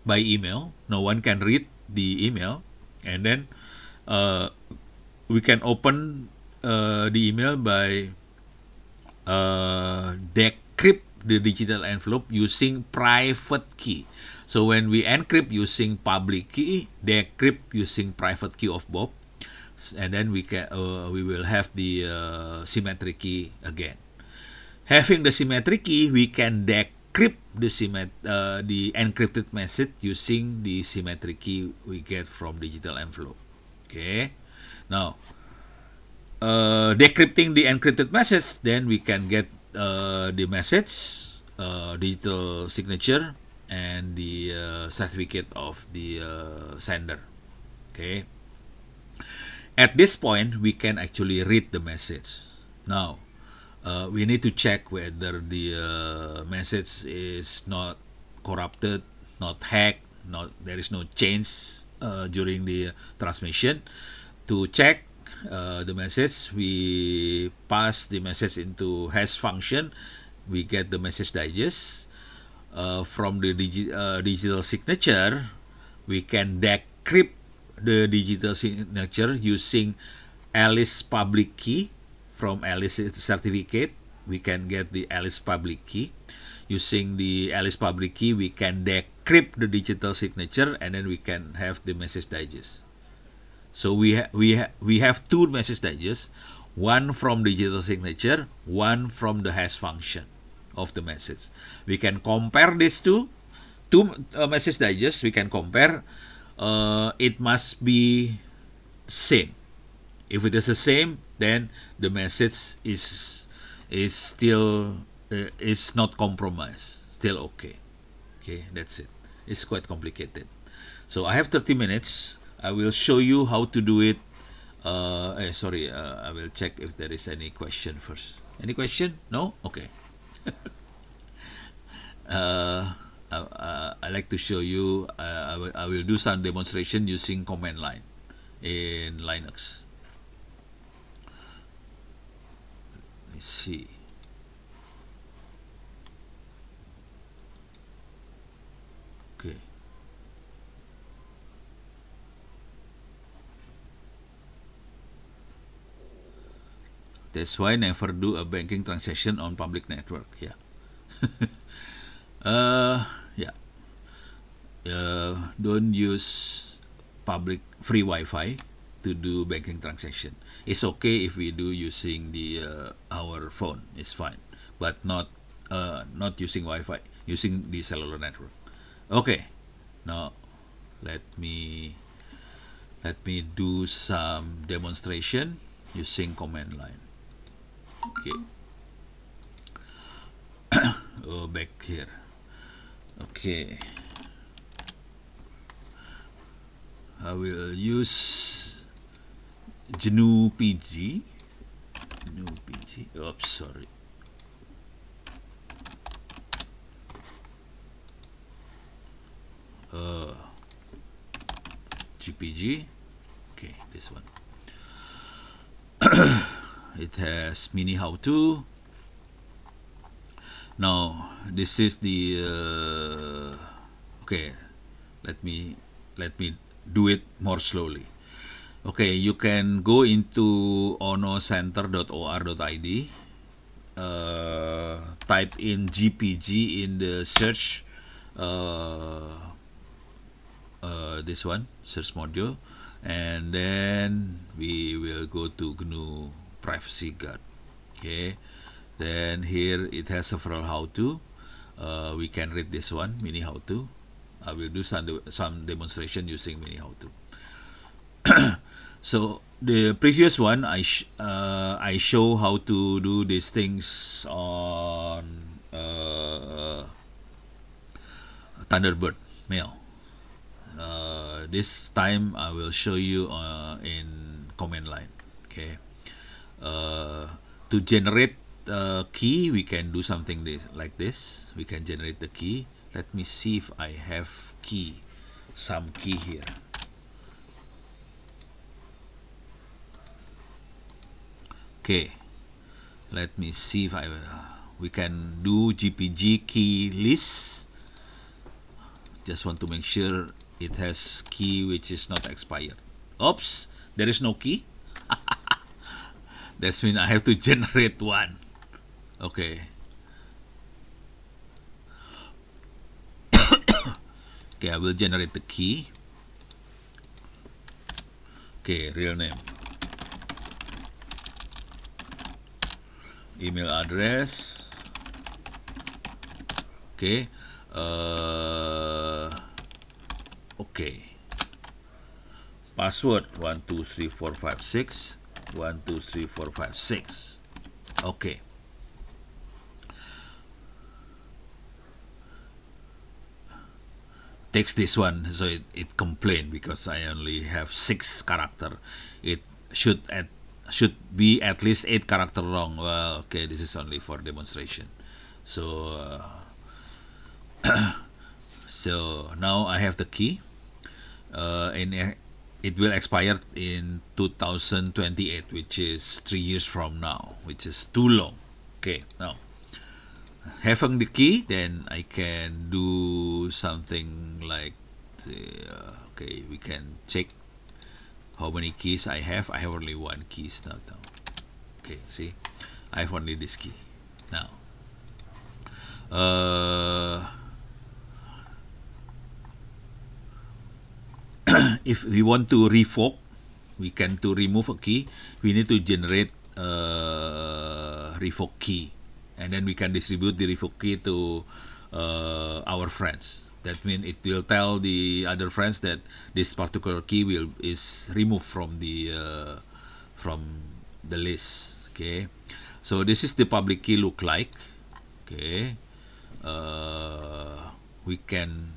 by email. No one can read the email, and then we can open the email by decrypt the digital envelope using private key. So when we encrypt using public key, decrypt using private key of BOP, and then we will have the symmetric key again. Having the symmetric key, we can decrypt the encrypted message using the symmetric key we get from digital envelope. Okay. Now, decrypting the encrypted message, then we can get the message, digital signature, and the certificate of the sender. Okay. At this point, we can actually read the message. Now, we need to check whether the message is not corrupted, not hacked, there is no change during the transmission. To check the message, we pass the message into hash function. We get the message digest. From the digital signature, we can decrypt the digital signature using Alice public key. From Alice certificate, we can get the Alice public key. Using the Alice public key, we can decrypt the digital signature, and then we can have the message digest. So we have two message digests, one from digital signature, one from the hash function of the message. We can compare these two message digests. We can compare. It must be same. If it is the same, then the message is still is not compromised, still okay. Okay, that's it. It's quite complicated. So I have 30 minutes. I will show you how to do it. I will check if there is any question first. Any question? No? Okay. I like to show you. I will do some demonstration using command line in Linux. see. Okay. That's why never do a banking transaction on public network. Yeah. Yeah. Don't use public free Wi-Fi to do banking transaction. It's okay if we do using the our phone. It's fine, but not using Wi-Fi, using the cellular network. Okay. Now let me do some demonstration using command line. Okay. Oh, back here. Okay. I will use GNU PG. GNU PG. Oops, sorry. GPG. Okay, this one. It has mini how-to. Now this is the okay. Let me do it more slowly. Okay, you can go into onocenter.or.id. Type in GPG in the search. This one, search module, and then we will go to GNU Privacy Guard. Okay, then here it has several how-to. We can read this one, mini how-to. I will do some demonstration using mini how-to. So the previous one I show how to do these things on Thunderbird mail. This time I will show you in command line. Okay. To generate key, we can do something like this. We can generate the key. Let me see if I have some key here. Okay, let me see if we can do GPG key list. Just want to make sure it has key which is not expired. Oops, there is no key. That means I have to generate one. Okay. Okay, I will generate the key. Okay, real name. Email address. Okay. Okay. Password 123456 123456. Okay. Takes this one, so it complained because I only have 6 character. It should be at least 8 character long. Well, okay, this is only for demonstration. So so now I have the key. And it will expire in 2028, which is 3 years from now, which is too long. Okay, now having the key, then I can do something like okay, we can check how many keys I have. I have only 1 key now. Okay, see, I have only this key now. If we want to revoke, we can to remove a key. We need to generate revoke key, and then we can distribute the revoke key to our friends. That means it will tell the other friends that this particular key is removed from the list. Okay, so this is the public key look like. Okay, we can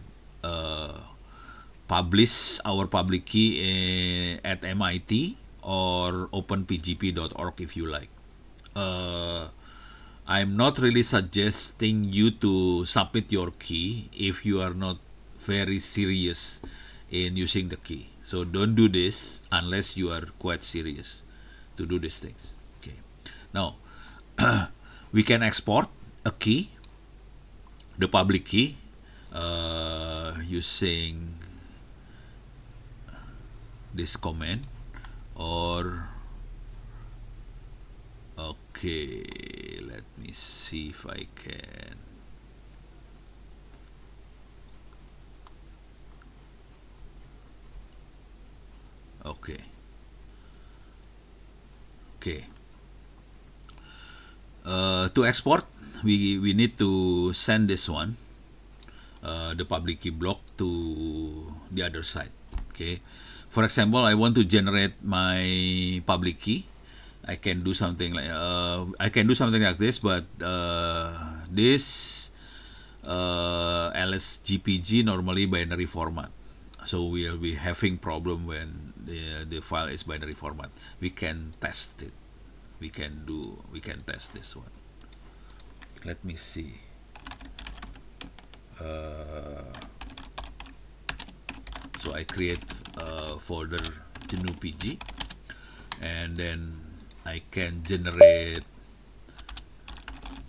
publish our public key at MIT or openpgp.org if you like. I'm not really suggesting you to submit your key if you are not very serious in using the key. So don't do this unless you are quite serious to do these things. Okay. Now, we can export a key, the public key, using this command, or okay, let me see if I can. Okay. To export, we need to send this one, the public key block, to the other side. Okay. For example, I want to generate my public key. I can do something like this, but this LSGPG normally binary format, so we'll be having problem when the file is binary format. We can test it. We can test this one. Let me see. So I create a folder GNU PG, and then I can generate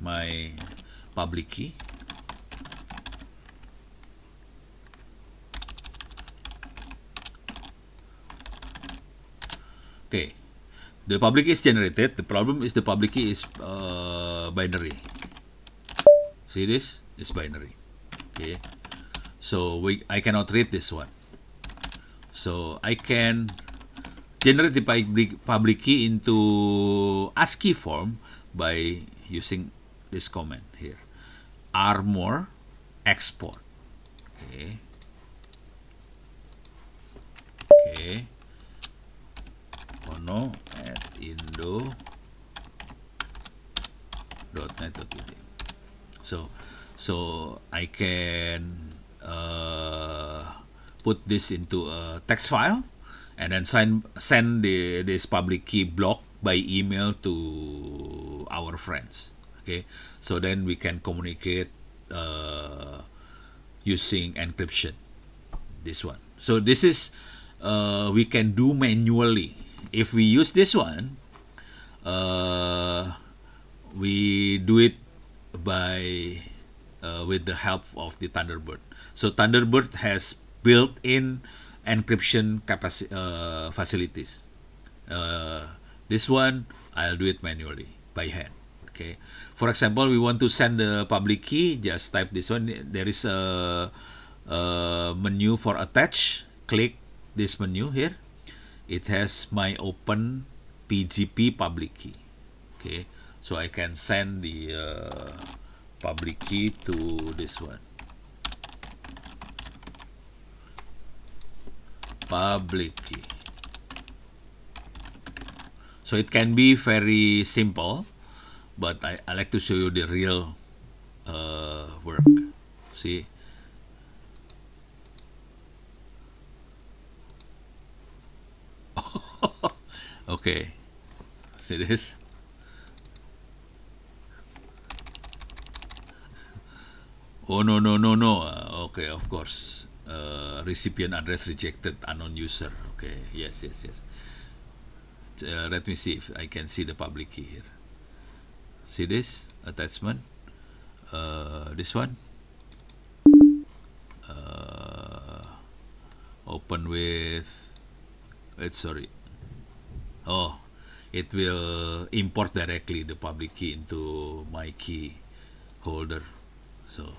my public key. Okay, the public key is generated. The problem is the public key is binary. See this? It's binary. Okay, so I cannot read this one. So I can generate the public key into ASCII form by using this command here, armor export. Okay. Okay. Ono at indo.net.id. So I can put this into a text file, and then send this public key block by email to our friends. Okay, so then we can communicate using encryption. This one. So this is we can do manually. If we use this one, we do it by with the help of the Thunderbird. So Thunderbird has built-in encryption facilities. This one, I'll do it manually by hand. Okay. For example, we want to send the public key. Just type this one. There is a menu for attach. Click this menu here. It has my open PGP public key. Okay. So I can send the public key to this one. Public key. So it can be very simple, but I like to show you the real work. See? Okay. See this? Oh, no. Okay, of course. Recipient address rejected, unknown user. Okay, yes. Let me see if I can see the public key here. See this attachment? This one? Open with... sorry. Oh, it will import directly the public key into my key holder. So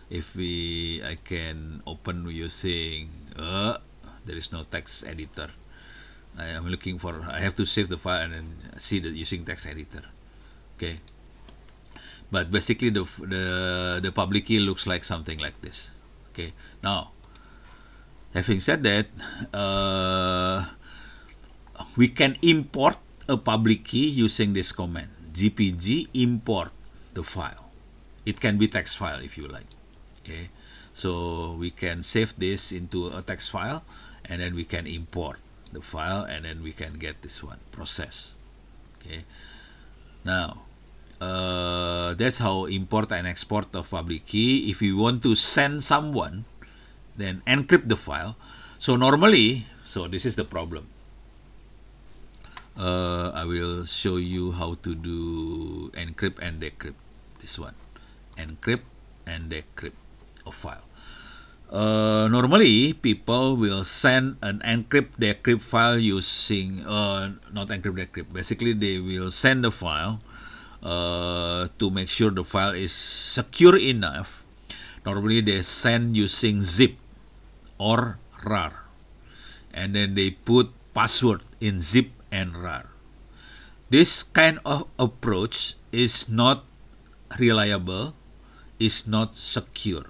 if I can open using there is no text editor. I have to save the file and then see the using text editor. Okay, but basically the public key looks like something like this. Okay, now having said that, we can import a public key using this command, gpg import the file. It can be text file if you like. Okay, so we can save this into a text file, and then we can import the file, and then we can get this one process. Okay, now that's how import and export of public key. If you want to send someone, then encrypt the file. So normally, so this is the problem. I will show you how to do encrypt and decrypt. This one, encrypt and decrypt a file. Normally, people will send an encrypt decrypt file using not encrypt decrypt. Basically, they will send the file to make sure the file is secure enough. Normally, they send using zip or RAR, and then they put password in zip and RAR. This kind of approach is not reliable, is not secure,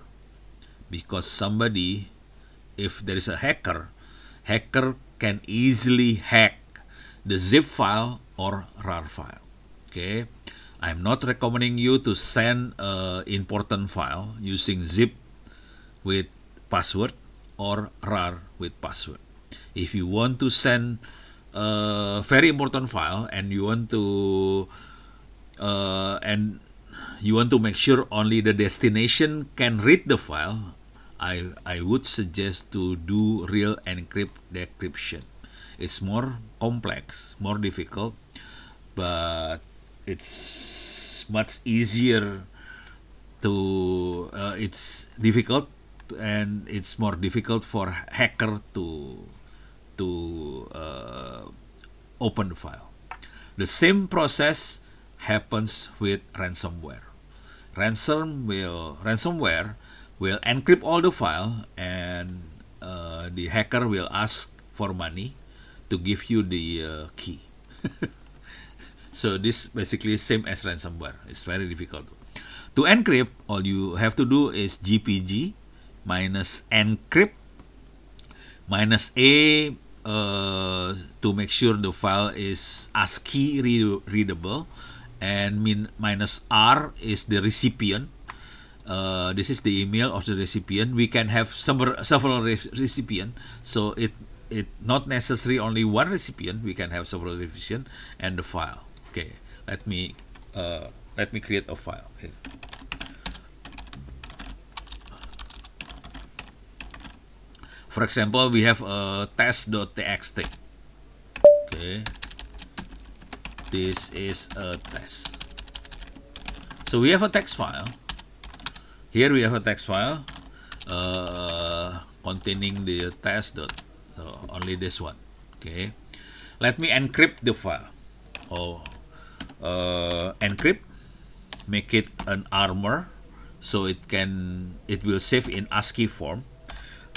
because somebody, if there is a hacker can easily hack the zip file or RAR file. Okay, I'm not recommending you to send an important file using zip with password or RAR with password. If you want to send a very important file and you want to make sure only the destination can read the file, I would suggest to do real encrypt decryption. It's more complex, more difficult, but it's much easier to it's difficult, and it's more difficult for hacker to open the file. The same process happens with ransomware. Ransomware will encrypt all the file, and the hacker will ask for money to give you the key. So this basically same as ransomware. It's very difficult. To encrypt, all you have to do is GPG minus encrypt minus A to make sure the file is ASCII readable, and minus R is the recipient. This is the email of the recipient. We can have several recipients, so it not necessary only one recipient. We can have several recipients and the file. Okay, let me create a file here. For example, we have a test.txt. Okay, this is a test. So we have a text file. Here we have a text file containing the test. So only this one. Okay, let me encrypt the file. Encrypt, make it an armor, so it will save in ASCII form.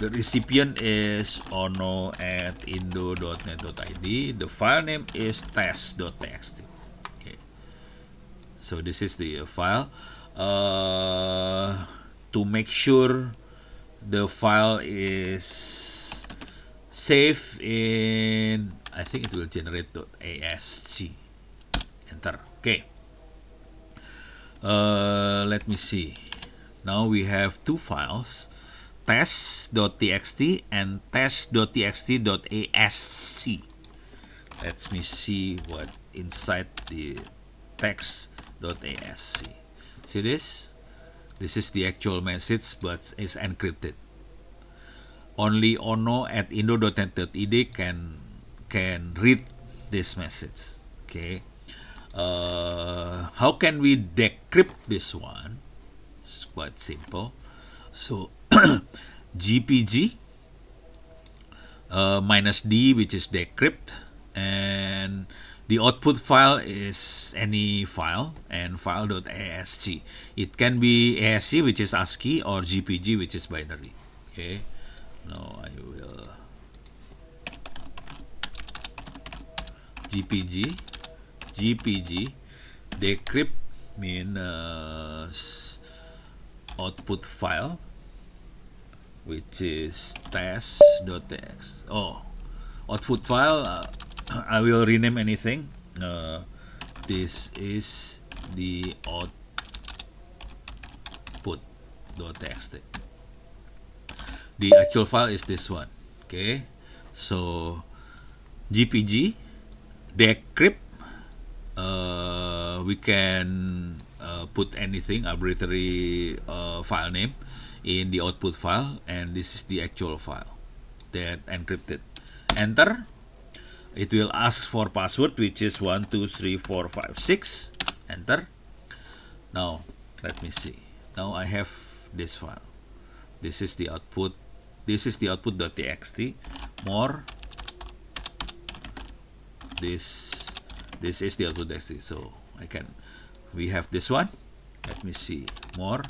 The recipient is ono@indo.net.id. The file name is test.txt. Okay, so this is the file. To make sure the file is safe in, I think it will generate .asc. Enter. Okay. Let me see. Now we have two files, test.txt and test.txt.asc. Let me see what inside the text.asc. See this? This is the actual message, but it's encrypted. Only ono@indo.net.id can read this message. Okay. How can we decrypt this one? It's quite simple. So GPG minus D, which is decrypt, and the output file is any file, and file.asc. It can be ASCII, which is ASCII, or GPG, which is binary. Okay. Now I will GPG decrypt means output file, which is test.txt. Output file, I will rename anything. This is the output.txt. The actual file is this one. Okay, so GPG decrypt, we can put anything, arbitrary file name in the output file, and this is the actual file that encrypted. Enter. it will ask for password, which is 1 2 3 4 5 6. Enter. Now let me see. Now I have this file. This is the output. This is the output.txt. More. This is the output.txt. So we have this one. Let me see. More.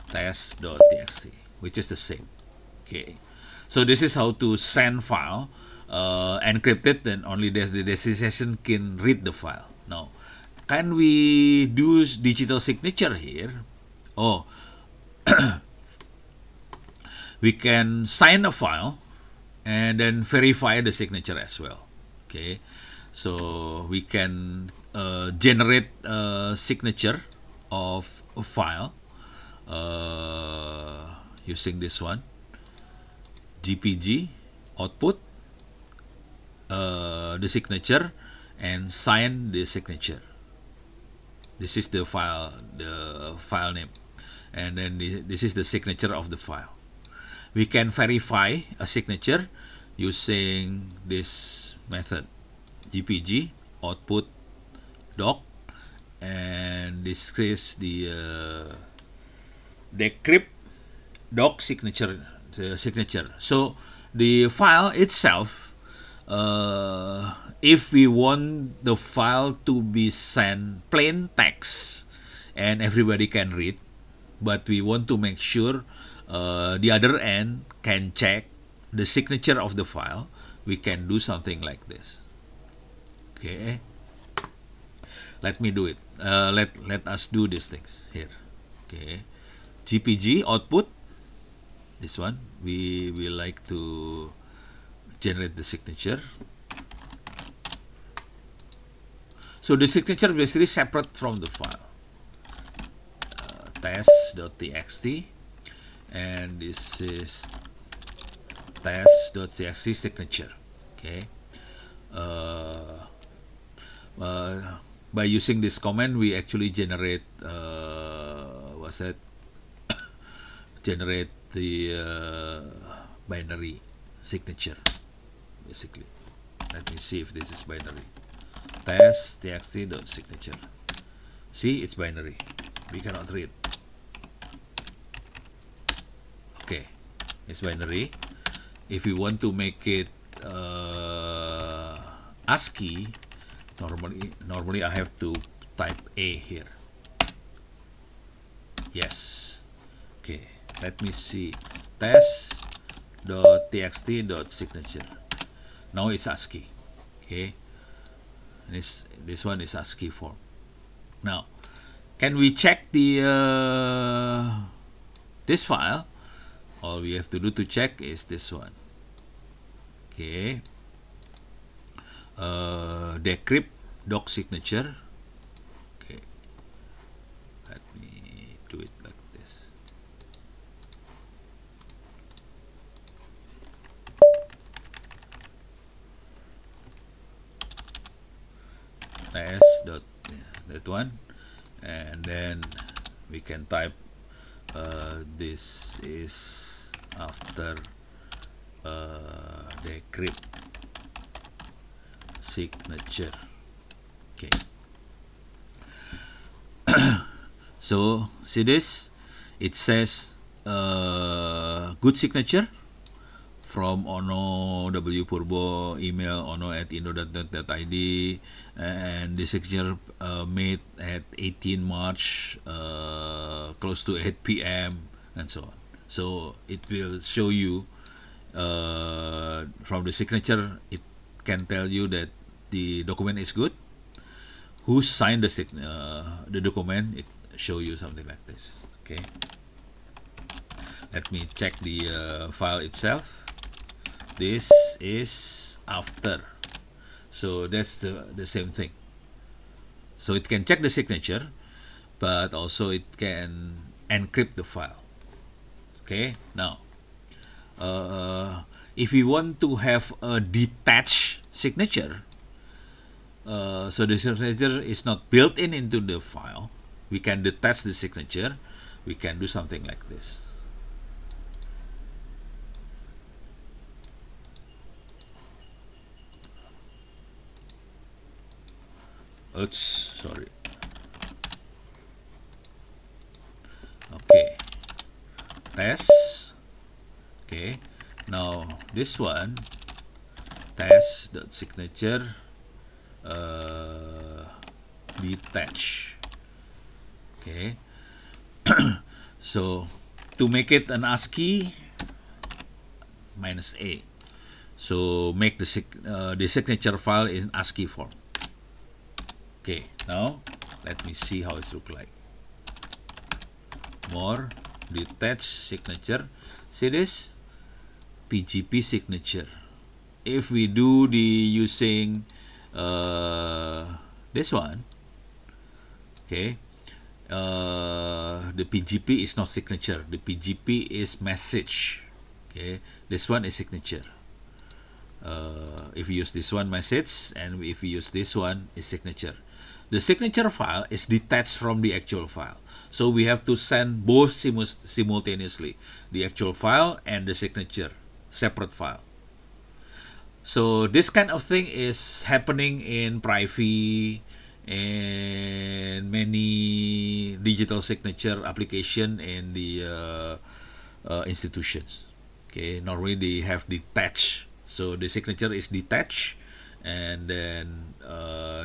Test.txt, which is the same. Okay. So this is how to send file encrypted, then only the destination can read the file. Now, can we do digital signature here? Oh, we can sign a file and then verify the signature as well. Okay, so we can generate a signature of a file using this one, GPG output the signature and sign the signature. This is the file name, and then this is the signature of the file. We can verify a signature using this method, GPG output doc, and this is the decrypt doc signature. So the file itself, if we want the file to be sent plain text and everybody can read, but we want to make sure the other end can check the signature of the file, we can do something like this. Okay, let me do it. Let us do these things here. Okay, GPG output, this one, we like to generate the signature. So the signature basically separate from the file. Test.txt, and this is test.txt signature. Okay. By using this command, we actually generate generate the binary signature, basically. Let me see if this is binary. Test.txt.signature. See, it's binary. We cannot read. Okay, it's binary. If we want to make it ASCII, normally I have to type A here. Yes. Okay, let me see. Test.txt.signature. Now it's ASCII. Okay, and this one is ASCII form. Now, can we check the this file? All we have to do to check is this one. Okay, decrypt doc signature. Okay, let me do it like this. Test dot, that one, and then we can type this is after decrypt signature. Okay. So see this, it says good signature from Ono W Purbo, email ono@indo.net.id, and the signature made at 18 March, close to 8 p.m. and so on. So it will show you from the signature, it can tell you that the document is good. Who signed the document? It show you something like this. Okay. Let me check the file itself. This is after. So that's the same thing. So it can check the signature, but also it can encrypt the file. Okay. Now, if we want to have a detached signature, so the signature is not built into the file, we can detach the signature. We can do something like this. Oops, sorry. Okay, test. Okay, now this one, test.signature detach. Okay, so to make it an ASCII, -A. So make the signature file in ASCII form. Okay, now let me see how it look like. More, detach signature. See this? PGP signature. If we do the using this one, okay, the PGP is not signature. The PGP is message. Okay, this one is signature. If we use this one, message, and if we use this one, is signature. The signature file is detached from the actual file. So we have to send both simultaneously, the actual file and the signature, separate file. So this kind of thing is happening in Privy and many digital signature application in the institutions. Okay, normally they have detached. So the signature is detached, and then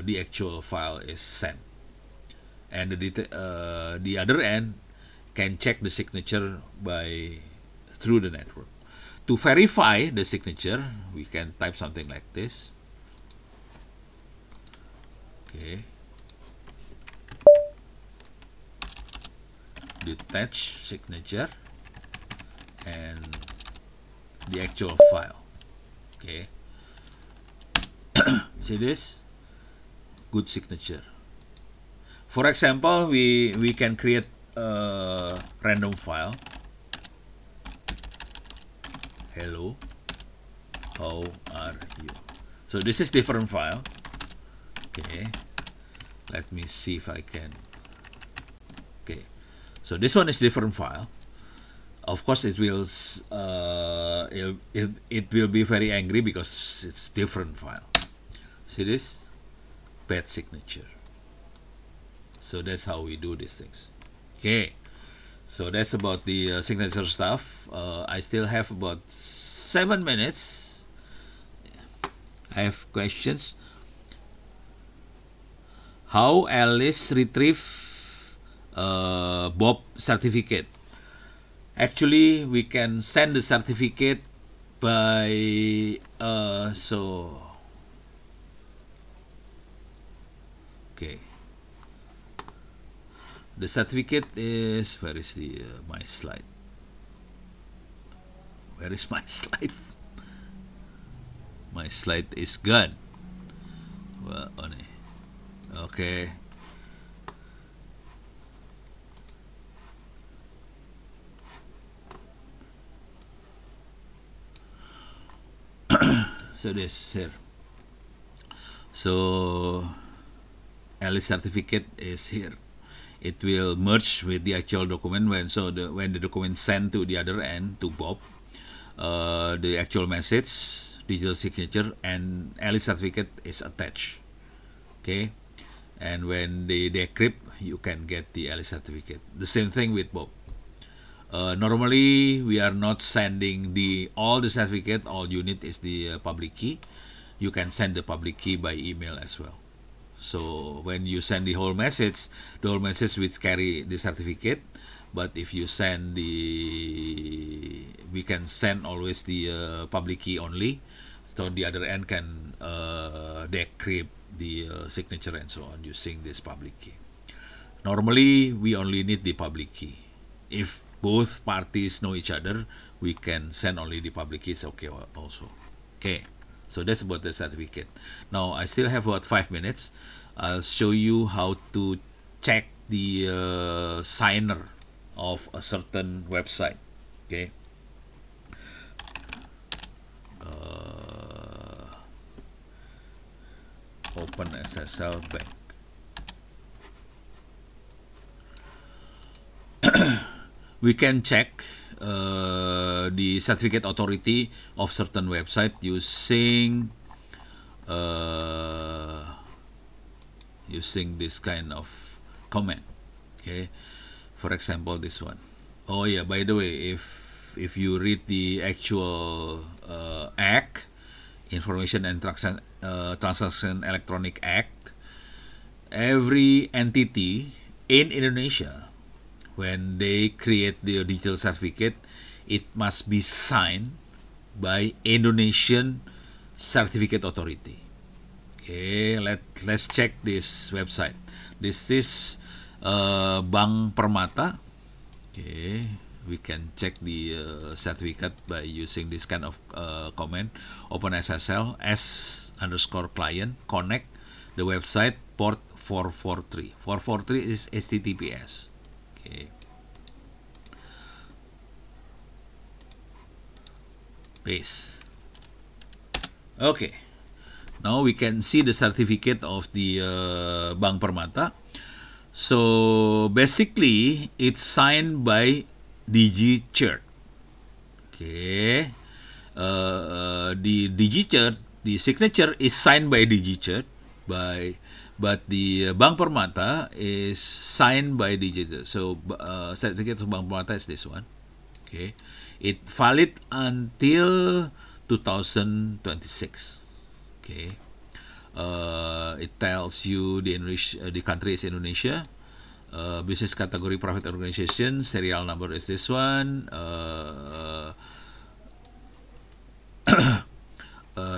the actual file is sent. And the other end can check the signature through the network. To verify the signature, we can type something like this. Okay. Detach signature and the actual file. Okay. See this? Good signature. For example, we can create a random file. Hello, how are you? So this is different file. Okay, let me see if I can. Okay, so this one is different file. Of course, it will be very angry because it's different file. See this? Bad signature. So that's how we do these things. Okay, so that's about the signature stuff. I still have about 7 minutes. I have questions. How Alice retrieve Bob certificate? Actually, we can send the certificate by okay. The certificate is, where is the my slide? Where is my slide? My slide is gone. Well, okay. So this here. So Alice certificate is here. It will merge with the actual document when the document sent to the other end to Bob, the actual message, digital signature, and Alice certificate is attached. Okay, and when they decrypt, you can get the Alice certificate. The same thing with Bob. Normally, we are not sending all the certificate. All you need is the public key. You can send the public key by email as well. So when you send the whole message will carry the certificate. But if you send we can send always the public key only. So the other end can decrypt the signature and so on using this public key. Normally, we only need the public key. If both parties know each other, we can send only the public keys. Okay, also. Okay. So that's about the certificate. Now I still have about 5 minutes. I'll show you how to check the signer of a certain website. Okay. Open SSL Bank. We can check the certificate authority of certain website using using this kind of command. Okay, for example, this one. Oh yeah, by the way, if you read the actual act, Information and Transaction Electronic Act, every entity in Indonesia, when they create the digital certificate, it must be signed by Indonesian Certificate Authority. Okay, let's check this website. This is Bank Permata. Okay, we can check the certificate by using this kind of command. Open SSL s_client connect the website port 443. 443 is HTTPS. Okay. Paste. Okay. Now we can see the certificate of the Bank Permata. So basically, it's signed by DigiCert. Okay, the DigiCert, the signature is signed by DigiCert, but the Bank Permata is signed by DigiCert. So certificate of Bank Permata is this one. Okay, it valid until 2026. Okay. It tells you the country is Indonesia. Business category private organization. Serial number is this one.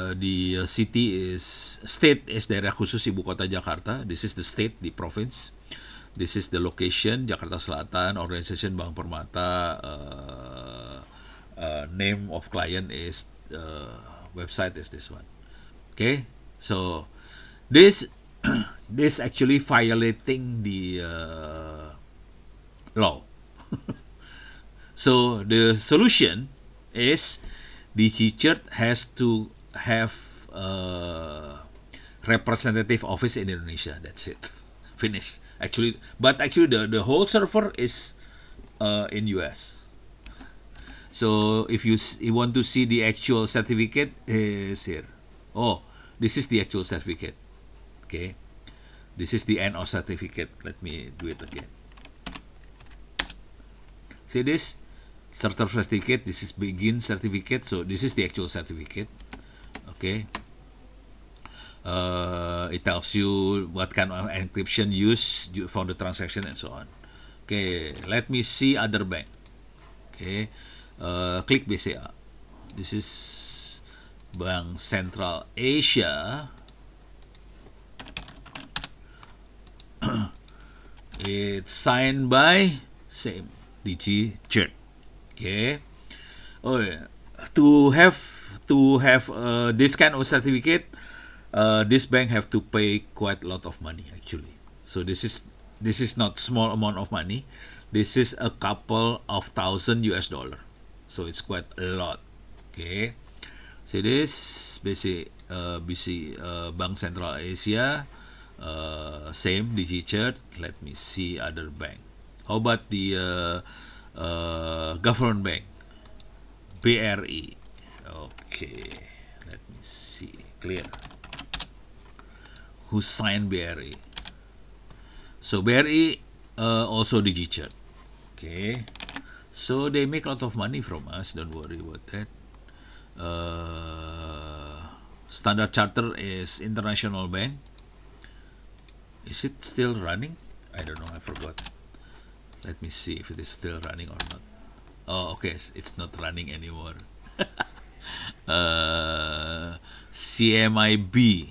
The state is daerah khusus Ibu Kota Jakarta. This is the state, the province. This is the location, Jakarta Selatan. Organization Bank Permata. Name of client is website is this one. Okay, so this actually violating the law. So the solution is DigiCert has to have representative office in Indonesia. That's it. Finished. Actually, the whole server is in US. So if you want to see the actual certificate, is here. Oh, this is the actual certificate. Okay, this is the NO certificate. Let me do it again. See this starter certificate. This is begin certificate. So this is the actual certificate. Okay. It tells you what kind of encryption used for the transaction and so on. Okay, let me see other bank. Okay, click BCA. This is Bank Central Asia. It's signed by same DigiCert. Okay. Oh yeah. To have this kind of certificate, this bank have to pay quite a lot of money actually. So this is not small amount of money. This is a couple of $1,000 US. So it's quite a lot. Okay. See this BC Bank Central Asia. Same DigiCert. Let me see other bank. How about the government bank? BRI. Okay, let me see. Clear. Who signed BRI? So BRI also DigiCert. Okay, so they make a lot of money from us. Don't worry about that. Standard Charter is international bank. Is it still running? I don't know. I forgot. Let me see if it is still running or not. Oh, okay. It's not running anymore. CMIB.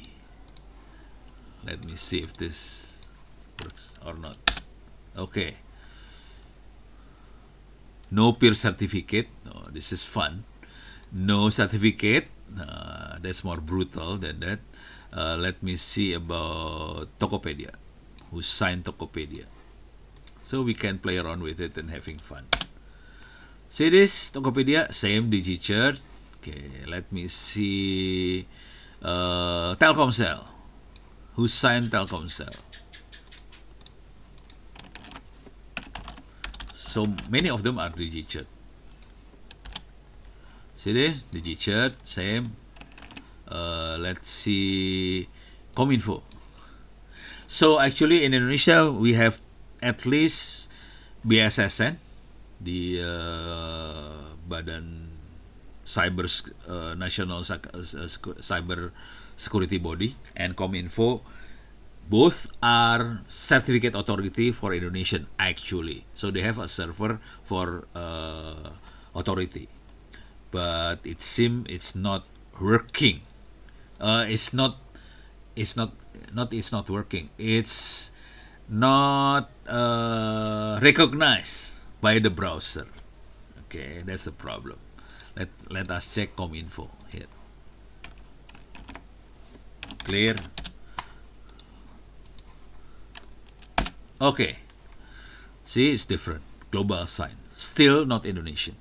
Let me see if this works or not. Okay. No peer certificate. No, this is fun. No certificate. That's more brutal than that. Let me see about Tokopedia. Who signed Tokopedia? So we can play around with it and having fun. See this Tokopedia, same DigiCert. Okay, let me see Telkomsel. Who signed Telkomsel? So many of them are DigiCert. See this DigiCert, same. Let's see Kominfo. So actually in Indonesia we have at least BSSN, the Badan National Cyber Security Body, and Kominfo. Both are certificate authority for Indonesian actually. So they have a server for authority, but it seems it's not working. It's not working. It's not recognized by the browser. Okay, that's the problem. Let us check Kominfo here. Clear. Okay. See, it's different. Global sign. Still not Indonesian.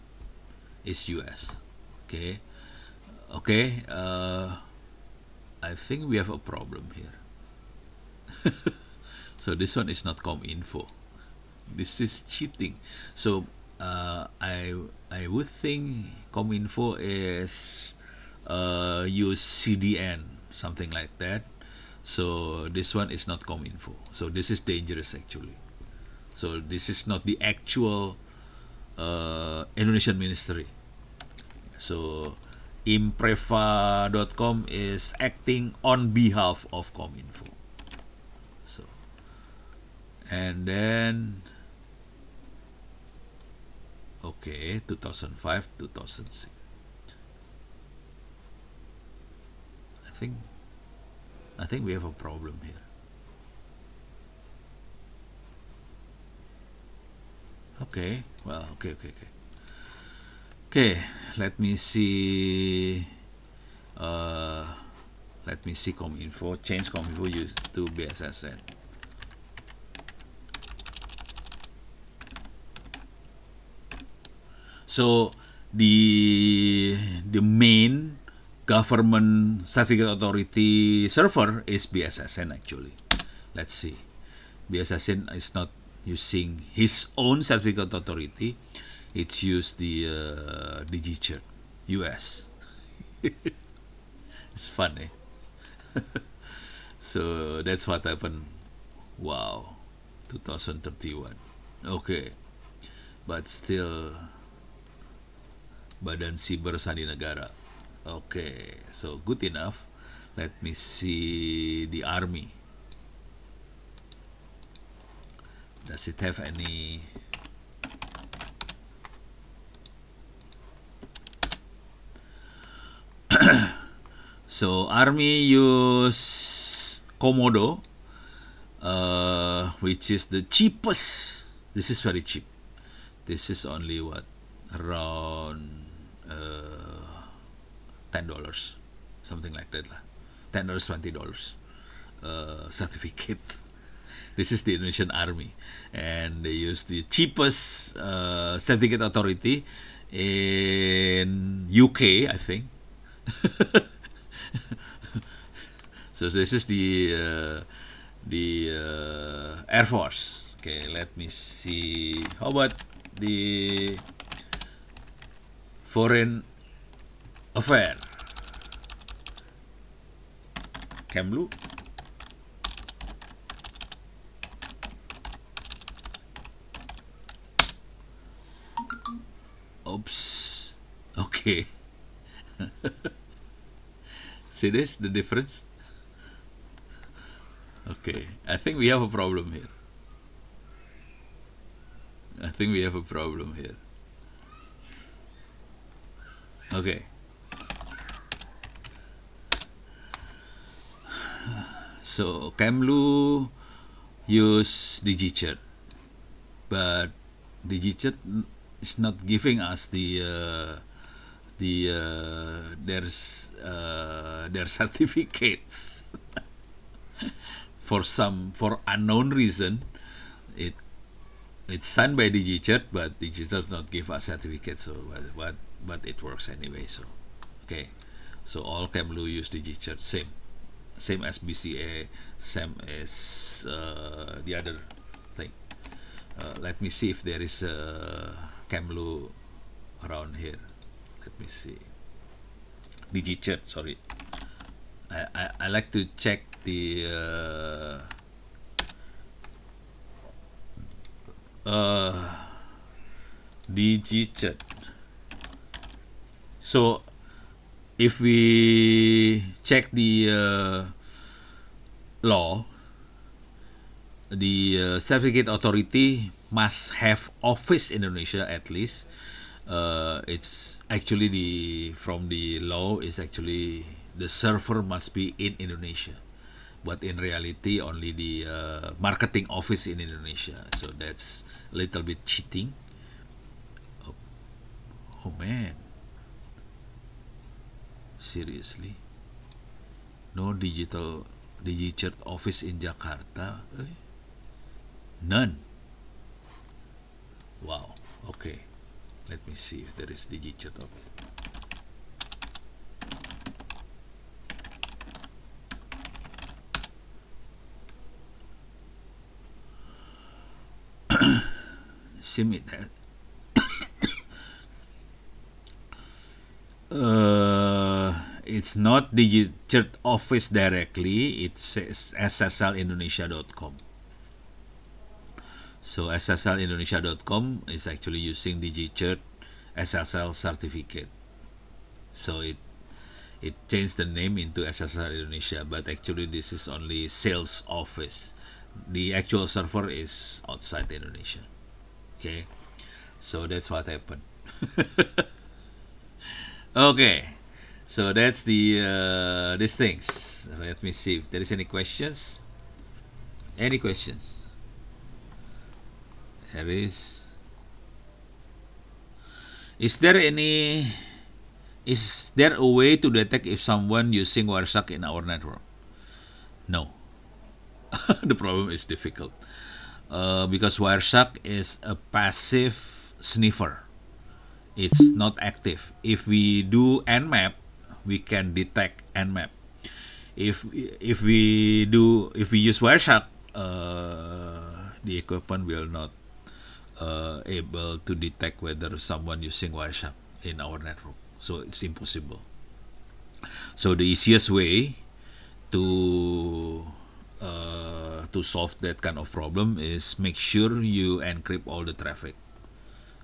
It's US. Okay. Okay. I think we have a problem here. So this one is not Kominfo. This is cheating. So I would think Kominfo is use CDN, something like that. So this one is not Kominfo. So this is dangerous actually. So this is not the actual Indonesian ministry. So impreva.com is acting on behalf of Kominfo. So, and then okay, 2005, 2006. I think we have a problem here. Okay, well, okay. Okay, let me see. Let me see Kominfo. Change Kominfo use to BSSN. So the main government certificate authority server is BSSN actually. Let's see. BSSN is not using his own certificate authority. It's used the DigiCert US. It's fun, eh? So that's what happened. Wow, 2031. Okay, but still Badan Siber Sandi Negara. Okay, so good enough. Let me see the army. Does it have any? So army use Komodo, which is the cheapest. This is very cheap. This is only what, around $10, something like that lah. $10, $20 certificate. This is the Indonesian Army, and they use the cheapest certificate authority in UK, I think. So this is the Air Force. Okay, let me see. How about the Foreign Affairs? Kemlu. Oops. Okay. See this, the difference? Okay, I think we have a problem here. Okay. So Kemlu use DigiCert, but DigiCert is not giving us their certificate. For unknown reason, it's signed by DigiCert, but DigiCert not give us certificate. So but it works anyway. So okay, so all Kemlu use DigiCert, same as BCA, same as the other thing. Let me see if there is a Kemlu around here. Let me see. DigiCert, sorry. I like to check the DigiCert. So if we check the law, the certificate authority must have office in Indonesia at least. It's actually from the law is actually the server must be in Indonesia, but in reality only the marketing office in Indonesia. So that's a little bit cheating. Oh man, seriously, no DigiCert office in Jakarta? None. Wow. Okay. Let me see if there is DigiCert office. Simit. It's not DigiCert office directly. It says sslindonesia.com. So sslindonesia.com is actually using DigiCert SSL certificate. So it changed the name into SSL Indonesia, but actually this is only sales office. The actual server is outside Indonesia. Okay, so that's what happened. Okay, so that's the these things. Let me see if there is any questions. Any questions? There is. Is there a way to detect if someone using Wireshark in our network? No. The problem is difficult. Because Wireshark is a passive sniffer. It's not active. If we do Nmap, we can detect Nmap. If we use Wireshark, the equipment will not able to detect whether someone using Wireshark in our network. So it's impossible. So the easiest way to solve that kind of problem is make sure you encrypt all the traffic.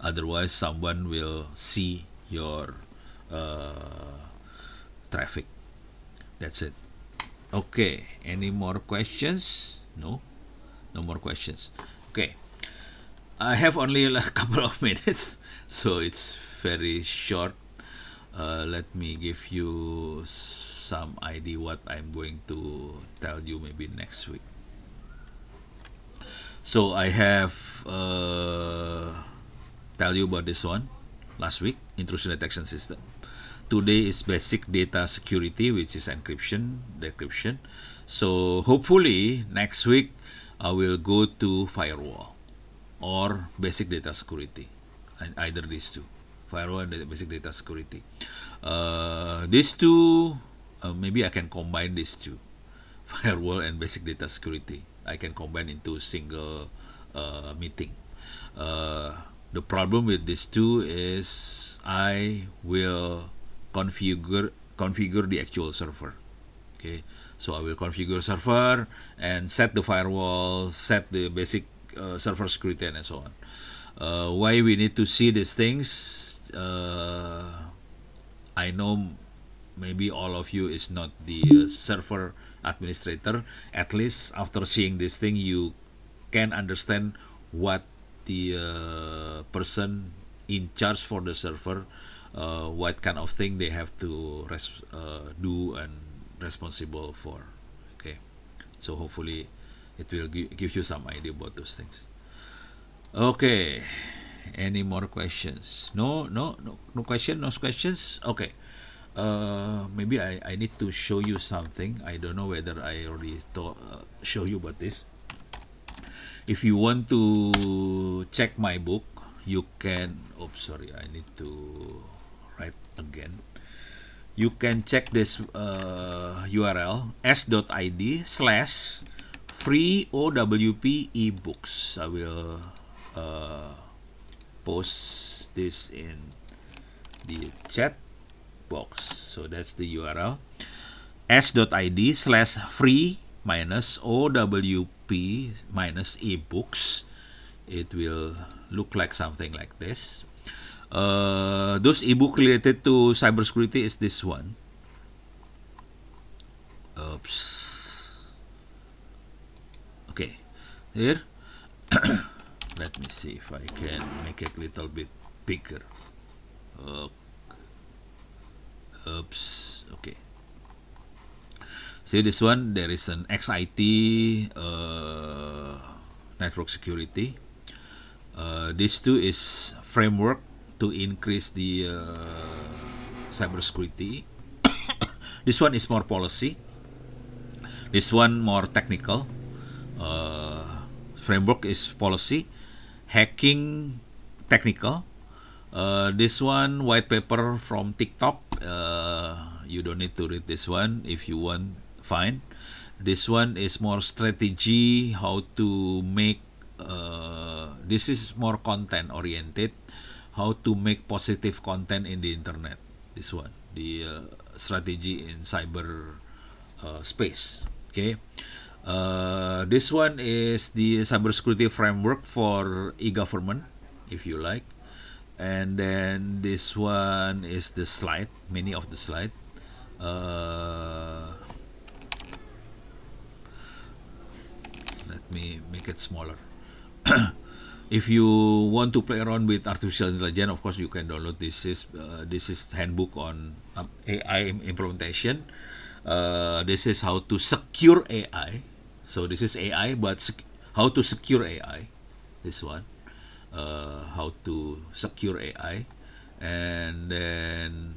Otherwise, someone will see your traffic. That's it. Okay. Any more questions? No? No more questions. Okay. I have only a couple of minutes, so it's very short. Let me give you some idea what I'm going to tell you maybe next week. So I have tell you about this one last week, intrusion detection system. Today is basic data security, which is encryption, decryption. So hopefully next week I will go to firewall or basic data security, and either these two, firewall and basic data security. These two, maybe I can combine these two, firewall and basic data security. I can combine into single meeting. The problem with these two is I will configure the actual server. Okay, so I will configure server and set the firewall, set the basic server security, and so on. Why we need to see these things? I know maybe all of you is not the server administrator. At least after seeing this thing, you can understand what the person in charge for the server, what kind of thing they have to do and responsible for. Okay, so hopefully it will give you some idea about those things. Okay, any more questions? No questions. Okay. Maybe I need to show you something. I don't know whether I already show you about this. If you want to check my book, you can. Oops, sorry, I need to write again. You can check this URL s.id/free OWP ebooks. I will post this in the chat box. So that's the URL s.id/free-OWP-ebooks. it will look like something like this. Those ebook related to cybersecurity is this one. Oops. Okay, here. Let me see if I can make it a little bit bigger. Oops. Okay. See this one, there is an XIT network security. This two is framework to increase the cybersecurity. This one is more policy. This one more technical. Framework is policy. Hacking technical. This one white paper from TikTok. You don't need to read this one. If you want, fine. This one is more strategy, how to make. This is more content oriented. How to make positive content in the internet. This one, the strategy in cyber space. Okay. This one is the cybersecurity framework for e-government, if you like. And then this one is the slide, many of the slide. Let me make it smaller. If you want to play around with artificial intelligence, of course you can download this. This is handbook on AI implementation. This is how to secure AI. So this is AI, but how to secure AI. This one, how to secure AI, and then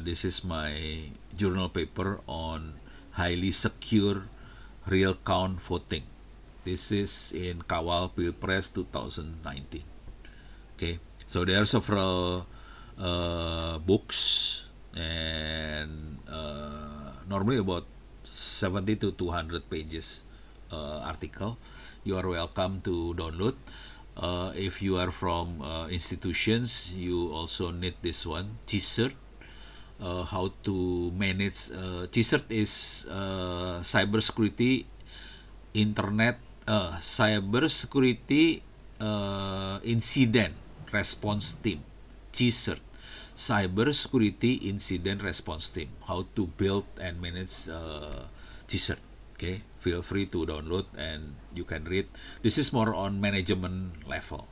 this is my journal paper on highly secure real count voting. This is in Kawal Pilpres 2019. Okay, so there are several books, and normally about 70 to 200 pages article. You are welcome to download. If you are from institutions, you also need this one, T-cert. How to manage T-cert is cybersecurity internet cybersecurity incident response team. T-cert, cybersecurity incident response team. How to build and manage T-cert. Okay, feel free to download and you can read. This is more on management level,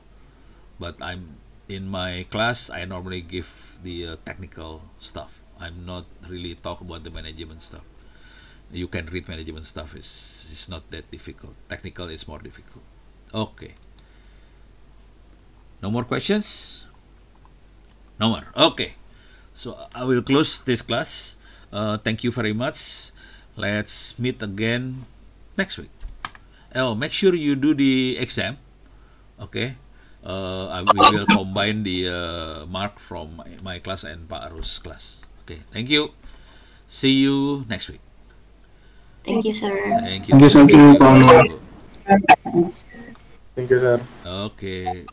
but I'm in my class I normally give the technical stuff. I'm not really talk about the management stuff. You can read management stuff. It's not that difficult. Technical is more difficult. Okay. No more questions? No more. Okay. So I will close this class. Thank you very much. Let's meet again next week. Oh, make sure you do the exam. Okay. We will combine the mark from my class and Pak Arus class. Okay. Thank you. See you next week. Thank you, sir. Thank you. Thank you, Thank you. Pak Anwar. Thank you. Thank you, sir. Okay.